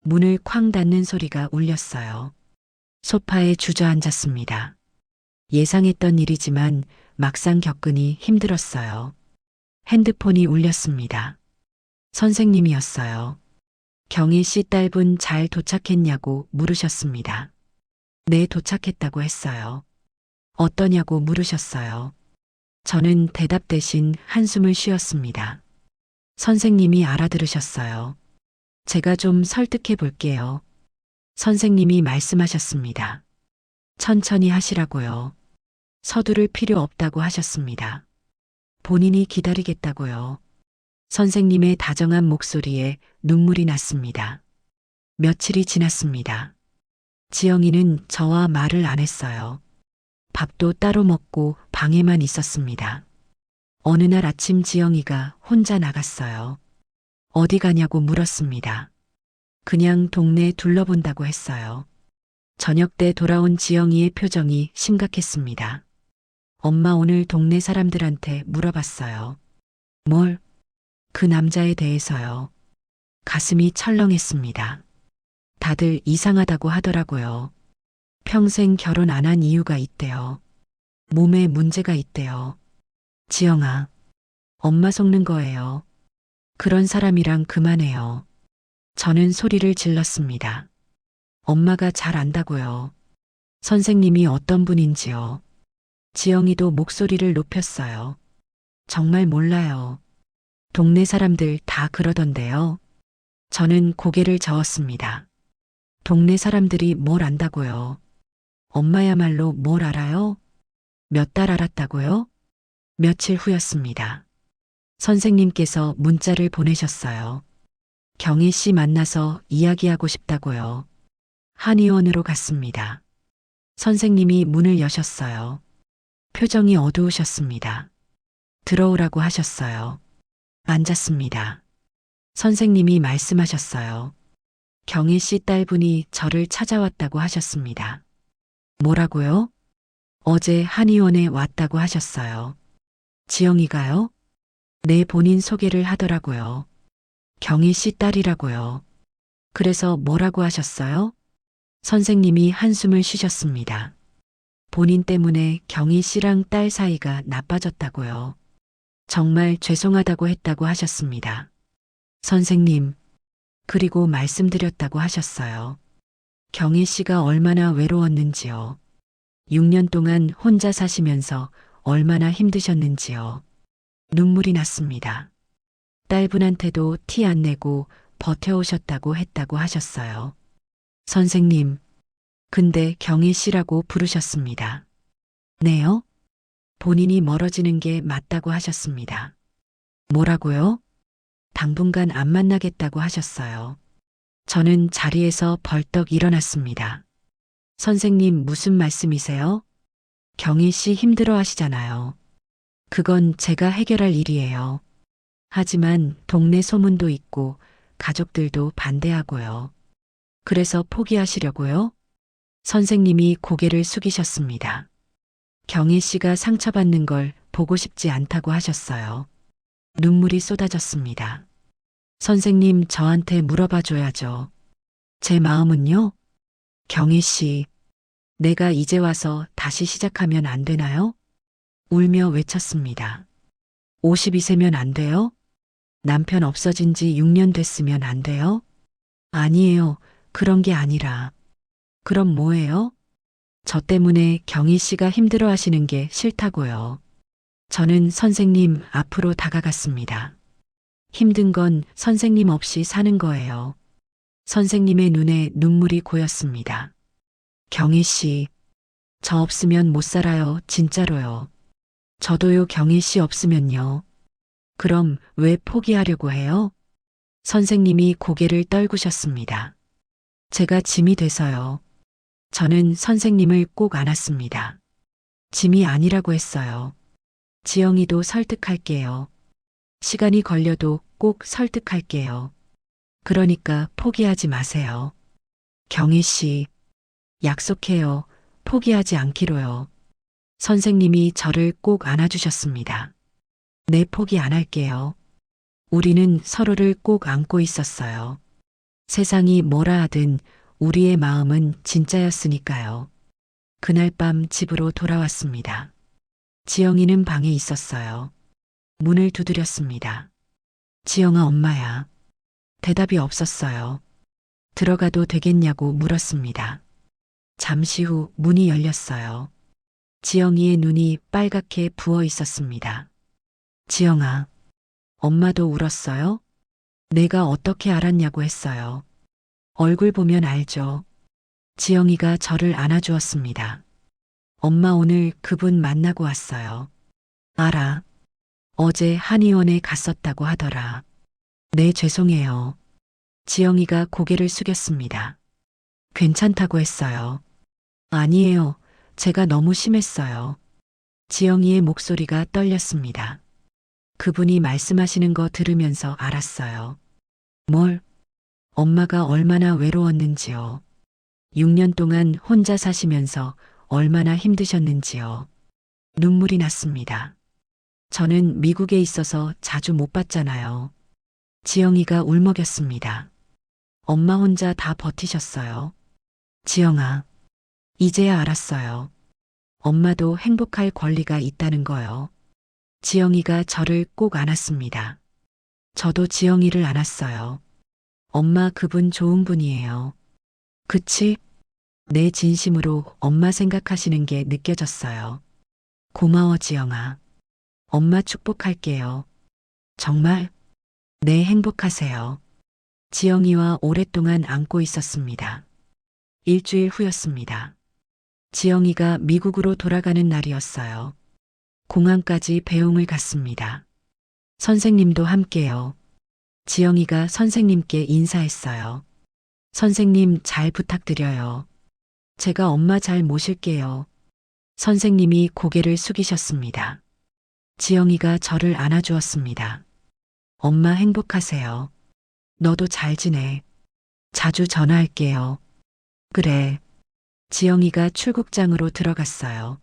S1: 문을 쾅 닫는 소리가 울렸어요. 소파에 주저앉았습니다. 예상했던 일이지만 막상 겪으니 힘들었어요. 핸드폰이 울렸습니다. 선생님이었어요. 경희 씨 딸분 잘 도착했냐고 물으셨습니다. 네, 도착했다고 했어요. 어떠냐고 물으셨어요. 저는 대답 대신 한숨을 쉬었습니다. 선생님이 알아들으셨어요. 제가 좀 설득해 볼게요. 선생님이 말씀하셨습니다. 천천히 하시라고요. 서두를 필요 없다고 하셨습니다. 본인이 기다리겠다고요. 선생님의 다정한 목소리에 눈물이 났습니다. 며칠이 지났습니다. 지영이는 저와 말을 안 했어요. 밥도 따로 먹고 방에만 있었습니다. 어느 날 아침 지영이가 혼자 나갔어요. 어디 가냐고 물었습니다. 그냥 동네 둘러본다고 했어요. 저녁 때 돌아온 지영이의 표정이 심각했습니다. 엄마, 오늘 동네 사람들한테 물어봤어요. 뭘? 그 남자에 대해서요. 가슴이 철렁했습니다. 다들 이상하다고 하더라고요. 평생 결혼 안 한 이유가 있대요. 몸에 문제가 있대요. 지영아, 엄마 속는 거예요. 그런 사람이랑 그만해요. 저는 소리를 질렀습니다. 엄마가 잘 안다고요. 선생님이 어떤 분인지요. 지영이도 목소리를 높였어요. 정말 몰라요. 동네 사람들 다 그러던데요. 저는 고개를 저었습니다. 동네 사람들이 뭘 안다고요. 엄마야말로 뭘 알아요? 몇 달 알았다고요? 며칠 후였습니다. 선생님께서 문자를 보내셨어요. 경희 씨 만나서 이야기하고 싶다고요. 한의원으로 갔습니다. 선생님이 문을 여셨어요. 표정이 어두우셨습니다. 들어오라고 하셨어요. 앉았습니다. 선생님이 말씀하셨어요. 경희 씨 딸분이 저를 찾아왔다고 하셨습니다. 뭐라고요? 어제 한의원에 왔다고 하셨어요. 지영이가요? 네, 본인 소개를 하더라고요. 경희 씨 딸이라고요. 그래서 뭐라고 하셨어요? 선생님이 한숨을 쉬셨습니다. 본인 때문에 경희 씨랑 딸 사이가 나빠졌다고요. 정말 죄송하다고 했다고 하셨습니다. 선생님, 그리고 말씀드렸다고 하셨어요. 경희 씨가 얼마나 외로웠는지요. 6년 동안 혼자 사시면서 얼마나 힘드셨는지요. 눈물이 났습니다. 딸분한테도 티 안 내고 버텨오셨다고 했다고 하셨어요. 선생님, 근데 경희 씨라고 부르셨습니다. 네요? 본인이 멀어지는 게 맞다고 하셨습니다. 뭐라고요? 당분간 안 만나겠다고 하셨어요. 저는 자리에서 벌떡 일어났습니다. 선생님, 무슨 말씀이세요? 경희 씨 힘들어 하시잖아요. 그건 제가 해결할 일이에요. 하지만 동네 소문도 있고 가족들도 반대하고요. 그래서 포기하시려고요? 선생님이 고개를 숙이셨습니다. 경희 씨가 상처받는 걸 보고 싶지 않다고 하셨어요. 눈물이 쏟아졌습니다. 선생님, 저한테 물어봐 줘야죠. 제 마음은요? 경희 씨, 내가 이제 와서 다시 시작하면 안 되나요? 울며 외쳤습니다. 52세면 안 돼요? 남편 없어진 지 6년 됐으면 안 돼요? 아니에요. 그런 게 아니라. 그럼 뭐예요? 저 때문에 경희 씨가 힘들어 하시는 게 싫다고요. 저는 선생님 앞으로 다가갔습니다. 힘든 건 선생님 없이 사는 거예요. 선생님의 눈에 눈물이 고였습니다. 경희 씨, 저 없으면 못 살아요. 진짜로요. 저도요. 경희 씨 없으면요. 그럼 왜 포기하려고 해요? 선생님이 고개를 떨구셨습니다. 제가 짐이 돼서요. 저는 선생님을 꼭 안았습니다. 짐이 아니라고 했어요. 지영이도 설득할게요. 시간이 걸려도 꼭 설득할게요. 그러니까 포기하지 마세요. 경희 씨, 약속해요. 포기하지 않기로요. 선생님이 저를 꼭 안아주셨습니다. 네, 포기 안 할게요. 우리는 서로를 꼭 안고 있었어요. 세상이 뭐라 하든 우리의 마음은 진짜였으니까요. 그날 밤 집으로 돌아왔습니다. 지영이는 방에 있었어요. 문을 두드렸습니다. 지영아, 엄마야. 대답이 없었어요. 들어가도 되겠냐고 물었습니다. 잠시 후 문이 열렸어요. 지영이의 눈이 빨갛게 부어 있었습니다. 지영아, 엄마도 울었어요? 내가 어떻게 알았냐고 했어요. 얼굴 보면 알죠. 지영이가 저를 안아주었습니다. 엄마, 오늘 그분 만나고 왔어요. 알아. 어제 한의원에 갔었다고 하더라. 네, 죄송해요. 지영이가 고개를 숙였습니다. 괜찮다고 했어요. 아니에요. 제가 너무 심했어요. 지영이의 목소리가 떨렸습니다. 그분이 말씀하시는 거 들으면서 알았어요. 뭘? 엄마가 얼마나 외로웠는지요. 6년 동안 혼자 사시면서 얼마나 힘드셨는지요. 눈물이 났습니다. 저는 미국에 있어서 자주 못 봤잖아요. 지영이가 울먹였습니다. 엄마 혼자 다 버티셨어요. 지영아, 이제야 알았어요. 엄마도 행복할 권리가 있다는 거요. 지영이가 저를 꼭 안았습니다. 저도 지영이를 안았어요. 엄마, 그분 좋은 분이에요. 그치? 내 진심으로 엄마 생각하시는 게 느껴졌어요. 고마워, 지영아. 엄마 축복할게요. 정말? 네, 행복하세요. 지영이와 오랫동안 안고 있었습니다. 일주일 후였습니다. 지영이가 미국으로 돌아가는 날이었어요. 공항까지 배웅을 갔습니다. 선생님도 함께요. 지영이가 선생님께 인사했어요. 선생님, 잘 부탁드려요. 제가 엄마 잘 모실게요. 선생님이 고개를 숙이셨습니다. 지영이가 저를 안아주었습니다. 엄마, 행복하세요. 너도 잘 지내. 자주 전화할게요. 그래. 지영이가 출국장으로 들어갔어요.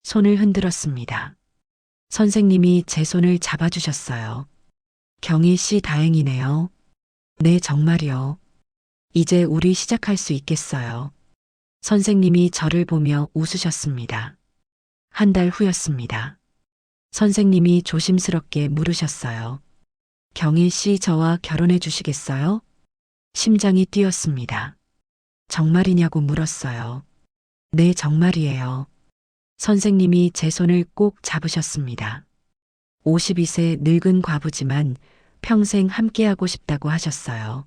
S1: 손을 흔들었습니다. 선생님이 제 손을 잡아주셨어요. 경희 씨, 다행이네요. 네, 정말요. 이제 우리 시작할 수 있겠어요. 선생님이 저를 보며 웃으셨습니다. 한 달 후였습니다. 선생님이 조심스럽게 물으셨어요. 경희 씨, 저와 결혼해 주시겠어요? 심장이 뛰었습니다. 정말이냐고 물었어요. 네, 정말이에요. 선생님이 제 손을 꼭 잡으셨습니다. 52세 늙은 과부지만 평생 함께하고 싶다고 하셨어요.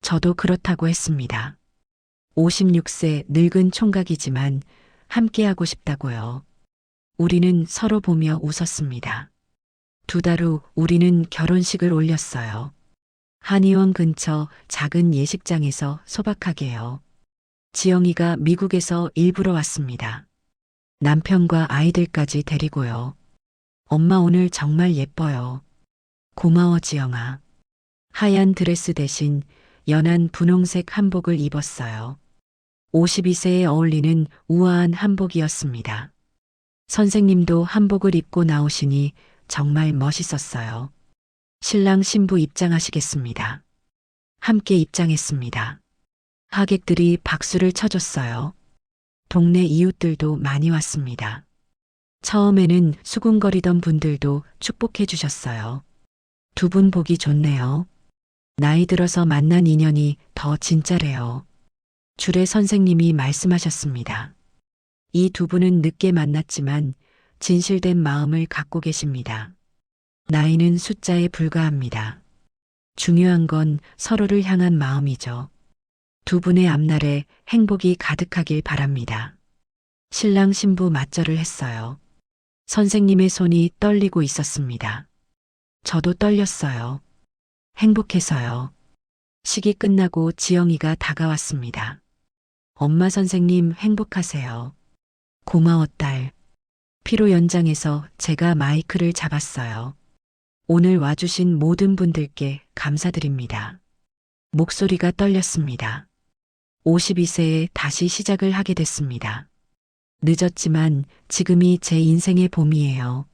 S1: 저도 그렇다고 했습니다. 56세 늙은 총각이지만 함께하고 싶다고요. 우리는 서로 보며 웃었습니다. 2달 후 우리는 결혼식을 올렸어요. 한의원 근처 작은 예식장에서 소박하게요. 지영이가 미국에서 일부러 왔습니다. 남편과 아이들까지 데리고요. 엄마, 오늘 정말 예뻐요. 고마워, 지영아. 하얀 드레스 대신 연한 분홍색 한복을 입었어요. 52세에 어울리는 우아한 한복이었습니다. 선생님도 한복을 입고 나오시니 정말 멋있었어요. 신랑 신부 입장하시겠습니다. 함께 입장했습니다. 하객들이 박수를 쳐줬어요. 동네 이웃들도 많이 왔습니다. 처음에는 수군거리던 분들도 축복해 주셨어요. 두 분 보기 좋네요. 나이 들어서 만난 인연이 더 진짜래요. 주례 선생님이 말씀하셨습니다. 이 두 분은 늦게 만났지만 진실된 마음을 갖고 계십니다. 나이는 숫자에 불과합니다. 중요한 건 서로를 향한 마음이죠. 두 분의 앞날에 행복이 가득하길 바랍니다. 신랑 신부 맞절을 했어요. 선생님의 손이 떨리고 있었습니다. 저도 떨렸어요. 행복해서요. 식이 끝나고 지영이가 다가왔습니다. 엄마 선생님 행복하세요. 고마워 딸. 피로 연장해서 제가 마이크를 잡았어요. 오늘 와주신 모든 분들께 감사드립니다. 목소리가 떨렸습니다. 52세에 다시 시작을 하게 됐습니다. 늦었지만 지금이 제 인생의 봄이에요.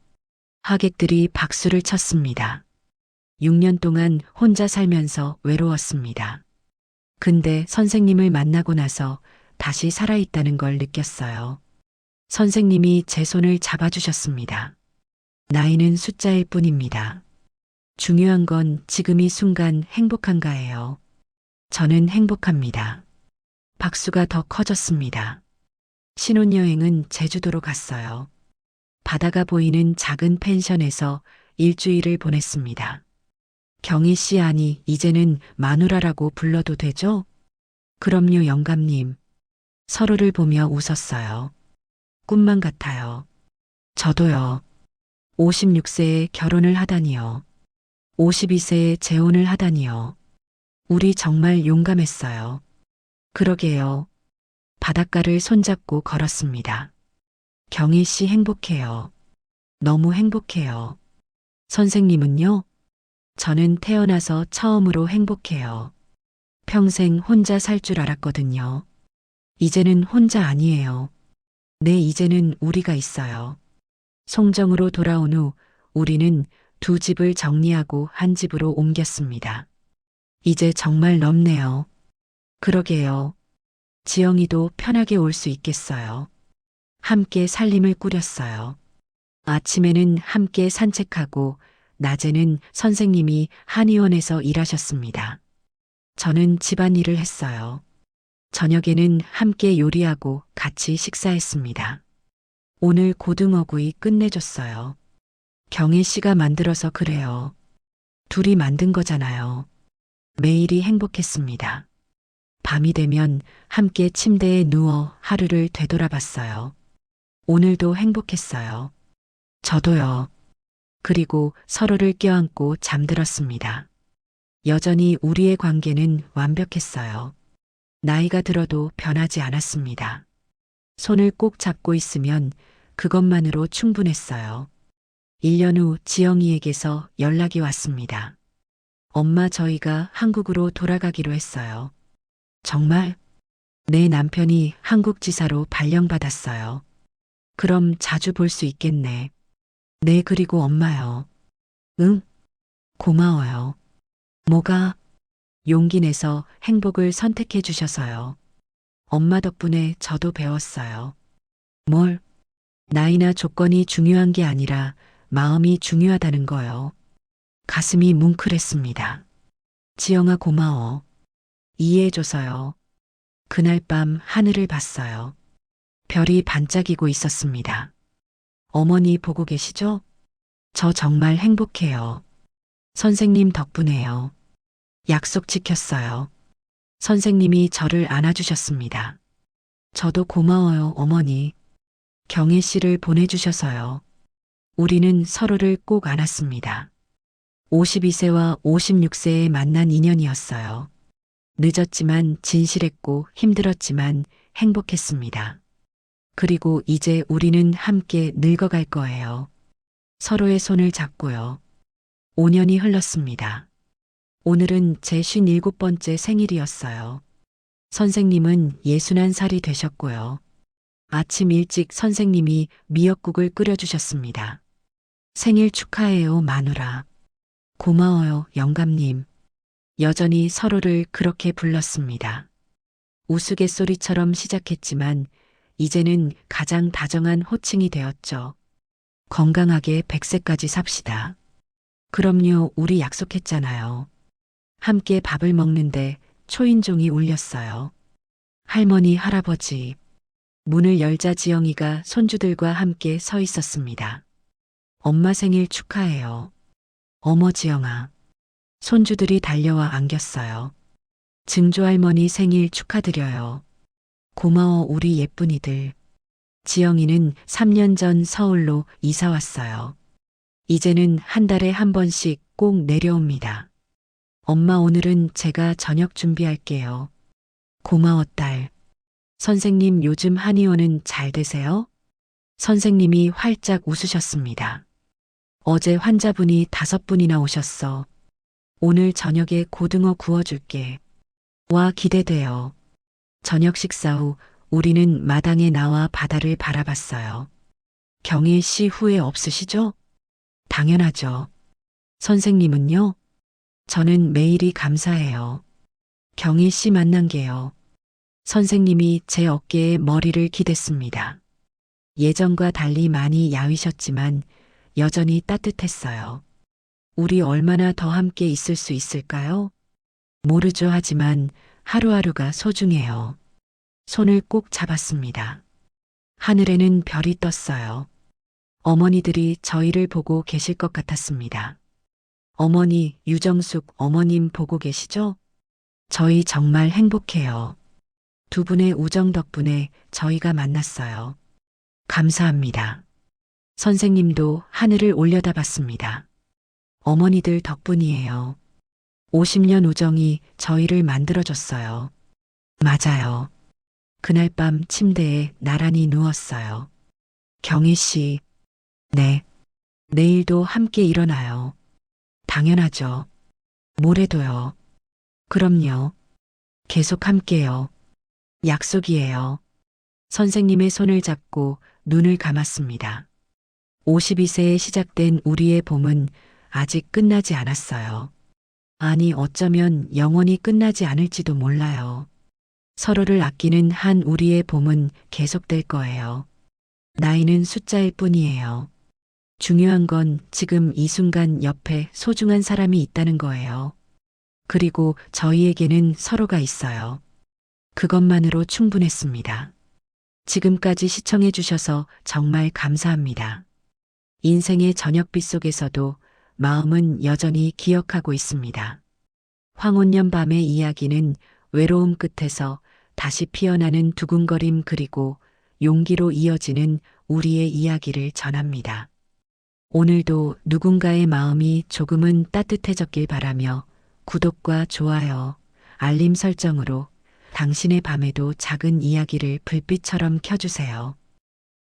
S1: 하객들이 박수를 쳤습니다. 6년 동안 혼자 살면서 외로웠습니다. 근데 선생님을 만나고 나서 다시 살아있다는 걸 느꼈어요. 선생님이 제 손을 잡아주셨습니다. 나이는 숫자일 뿐입니다. 중요한 건 지금 이 순간 행복한가예요. 저는 행복합니다. 박수가 더 커졌습니다. 신혼여행은 제주도로 갔어요. 바다가 보이는 작은 펜션에서 일주일을 보냈습니다. 경희 씨 아니 이제는 마누라라고 불러도 되죠? 그럼요 영감님. 서로를 보며 웃었어요. 꿈만 같아요. 저도요. 56세에 결혼을 하다니요. 52세에 재혼을 하다니요. 우리 정말 용감했어요. 그러게요. 바닷가를 손잡고 걸었습니다. 경희 씨 행복해요. 너무 행복해요. 선생님은요? 저는 태어나서 처음으로 행복해요. 평생 혼자 살 줄 알았거든요. 이제는 혼자 아니에요. 네, 이제는 우리가 있어요. 송정으로 돌아온 후 우리는 두 집을 정리하고 한 집으로 옮겼습니다. 이제 정말 넓네요. 그러게요. 지영이도 편하게 올 수 있겠어요. 함께 살림을 꾸렸어요. 아침에는 함께 산책하고 낮에는 선생님이 한의원에서 일하셨습니다. 저는 집안일을 했어요. 저녁에는 함께 요리하고 같이 식사했습니다. 오늘 고등어구이 끝내줬어요. 경혜 씨가 만들어서 그래요. 둘이 만든 거잖아요. 매일이 행복했습니다. 밤이 되면 함께 침대에 누워 하루를 되돌아봤어요. 오늘도 행복했어요. 저도요. 그리고 서로를 껴안고 잠들었습니다. 여전히 우리의 관계는 완벽했어요. 나이가 들어도 변하지 않았습니다. 손을 꼭 잡고 있으면 그것만으로 충분했어요. 1년 후 지영이에게서 연락이 왔습니다. 엄마 저희가 한국으로 돌아가기로 했어요. 정말? 내 남편이 한국 지사로 발령받았어요. 그럼 자주 볼 수 있겠네. 네, 그리고 엄마요. 응? 고마워요. 뭐가? 용기 내서 행복을 선택해 주셔서요. 엄마 덕분에 저도 배웠어요. 뭘? 나이나 조건이 중요한 게 아니라 마음이 중요하다는 거요. 가슴이 뭉클했습니다. 지영아 고마워. 이해해줘서요. 그날 밤 하늘을 봤어요. 별이 반짝이고 있었습니다. 어머니 보고 계시죠? 저 정말 행복해요. 선생님 덕분에요. 약속 지켰어요. 선생님이 저를 안아주셨습니다. 저도 고마워요, 어머니. 경혜 씨를 보내주셔서요. 우리는 서로를 꼭 안았습니다. 52세와 56세에 만난 인연이었어요. 늦었지만 진실했고 힘들었지만 행복했습니다. 그리고 이제 우리는 함께 늙어갈 거예요. 서로의 손을 잡고요. 5년이 흘렀습니다. 오늘은 제 57번째 생일이었어요. 선생님은 61살이 되셨고요. 아침 일찍 선생님이 미역국을 끓여주셨습니다. 생일 축하해요, 마누라. 고마워요, 영감님. 여전히 서로를 그렇게 불렀습니다. 우스갯소리처럼 시작했지만 이제는 가장 다정한 호칭이 되었죠. 건강하게 100세까지 삽시다. 그럼요, 우리 약속했잖아요. 함께 밥을 먹는데 초인종이 울렸어요. 할머니, 할아버지. 문을 열자 지영이가 손주들과 함께 서 있었습니다. 엄마 생일 축하해요. 어머 지영아. 손주들이 달려와 안겼어요. 증조할머니 생일 축하드려요. 고마워 우리 예쁜이들. 지영이는 3년 전 서울로 이사 왔어요. 이제는 한 달에 한 번씩 꼭 내려옵니다. 엄마 오늘은 제가 저녁 준비할게요. 고마워 딸. 선생님 요즘 한의원은 잘 되세요? 선생님이 활짝 웃으셨습니다. 어제 환자분이 5분이나 오셨어. 오늘 저녁에 고등어 구워줄게. 와 기대돼요. 저녁 식사 후 우리는 마당에 나와 바다를 바라봤어요. 경혜 씨 후회 없으시죠? 당연하죠. 선생님은요? 저는 매일이 감사해요. 경혜 씨 만난 게요. 선생님이 제 어깨에 머리를 기댔습니다. 예전과 달리 많이 야위셨지만 여전히 따뜻했어요. 우리 얼마나 더 함께 있을 수 있을까요? 모르죠 하지만 하루하루가 소중해요. 손을 꼭 잡았습니다. 하늘에는 별이 떴어요. 어머니들이 저희를 보고 계실 것 같았습니다. 어머니, 유정숙 어머님 보고 계시죠? 저희 정말 행복해요. 두 분의 우정 덕분에 저희가 만났어요. 감사합니다. 선생님도 하늘을 올려다봤습니다. 어머니들 덕분이에요. 50년 우정이 저희를 만들어줬어요. 맞아요. 그날 밤 침대에 나란히 누웠어요. 경희 씨, 네. 내일도 함께 일어나요. 당연하죠. 모레도요. 그럼요. 계속 함께요. 약속이에요. 선생님의 손을 잡고 눈을 감았습니다. 52세에 시작된 우리의 봄은 아직 끝나지 않았어요. 아니, 어쩌면 영원히 끝나지 않을지도 몰라요. 서로를 아끼는 한 우리의 봄은 계속될 거예요. 나이는 숫자일 뿐이에요. 중요한 건 지금 이 순간 옆에 소중한 사람이 있다는 거예요. 그리고 저희에게는 서로가 있어요. 그것만으로 충분했습니다. 지금까지 시청해 주셔서 정말 감사합니다. 인생의 저녁빛 속에서도 마음은 여전히 기억하고 있습니다. 황혼년 밤의 이야기는 외로움 끝에서 다시 피어나는 두근거림 그리고 용기로 이어지는 우리의 이야기를 전합니다. 오늘도 누군가의 마음이 조금은 따뜻해졌길 바라며 구독과 좋아요, 알림 설정으로 당신의 밤에도 작은 이야기를 불빛처럼 켜주세요.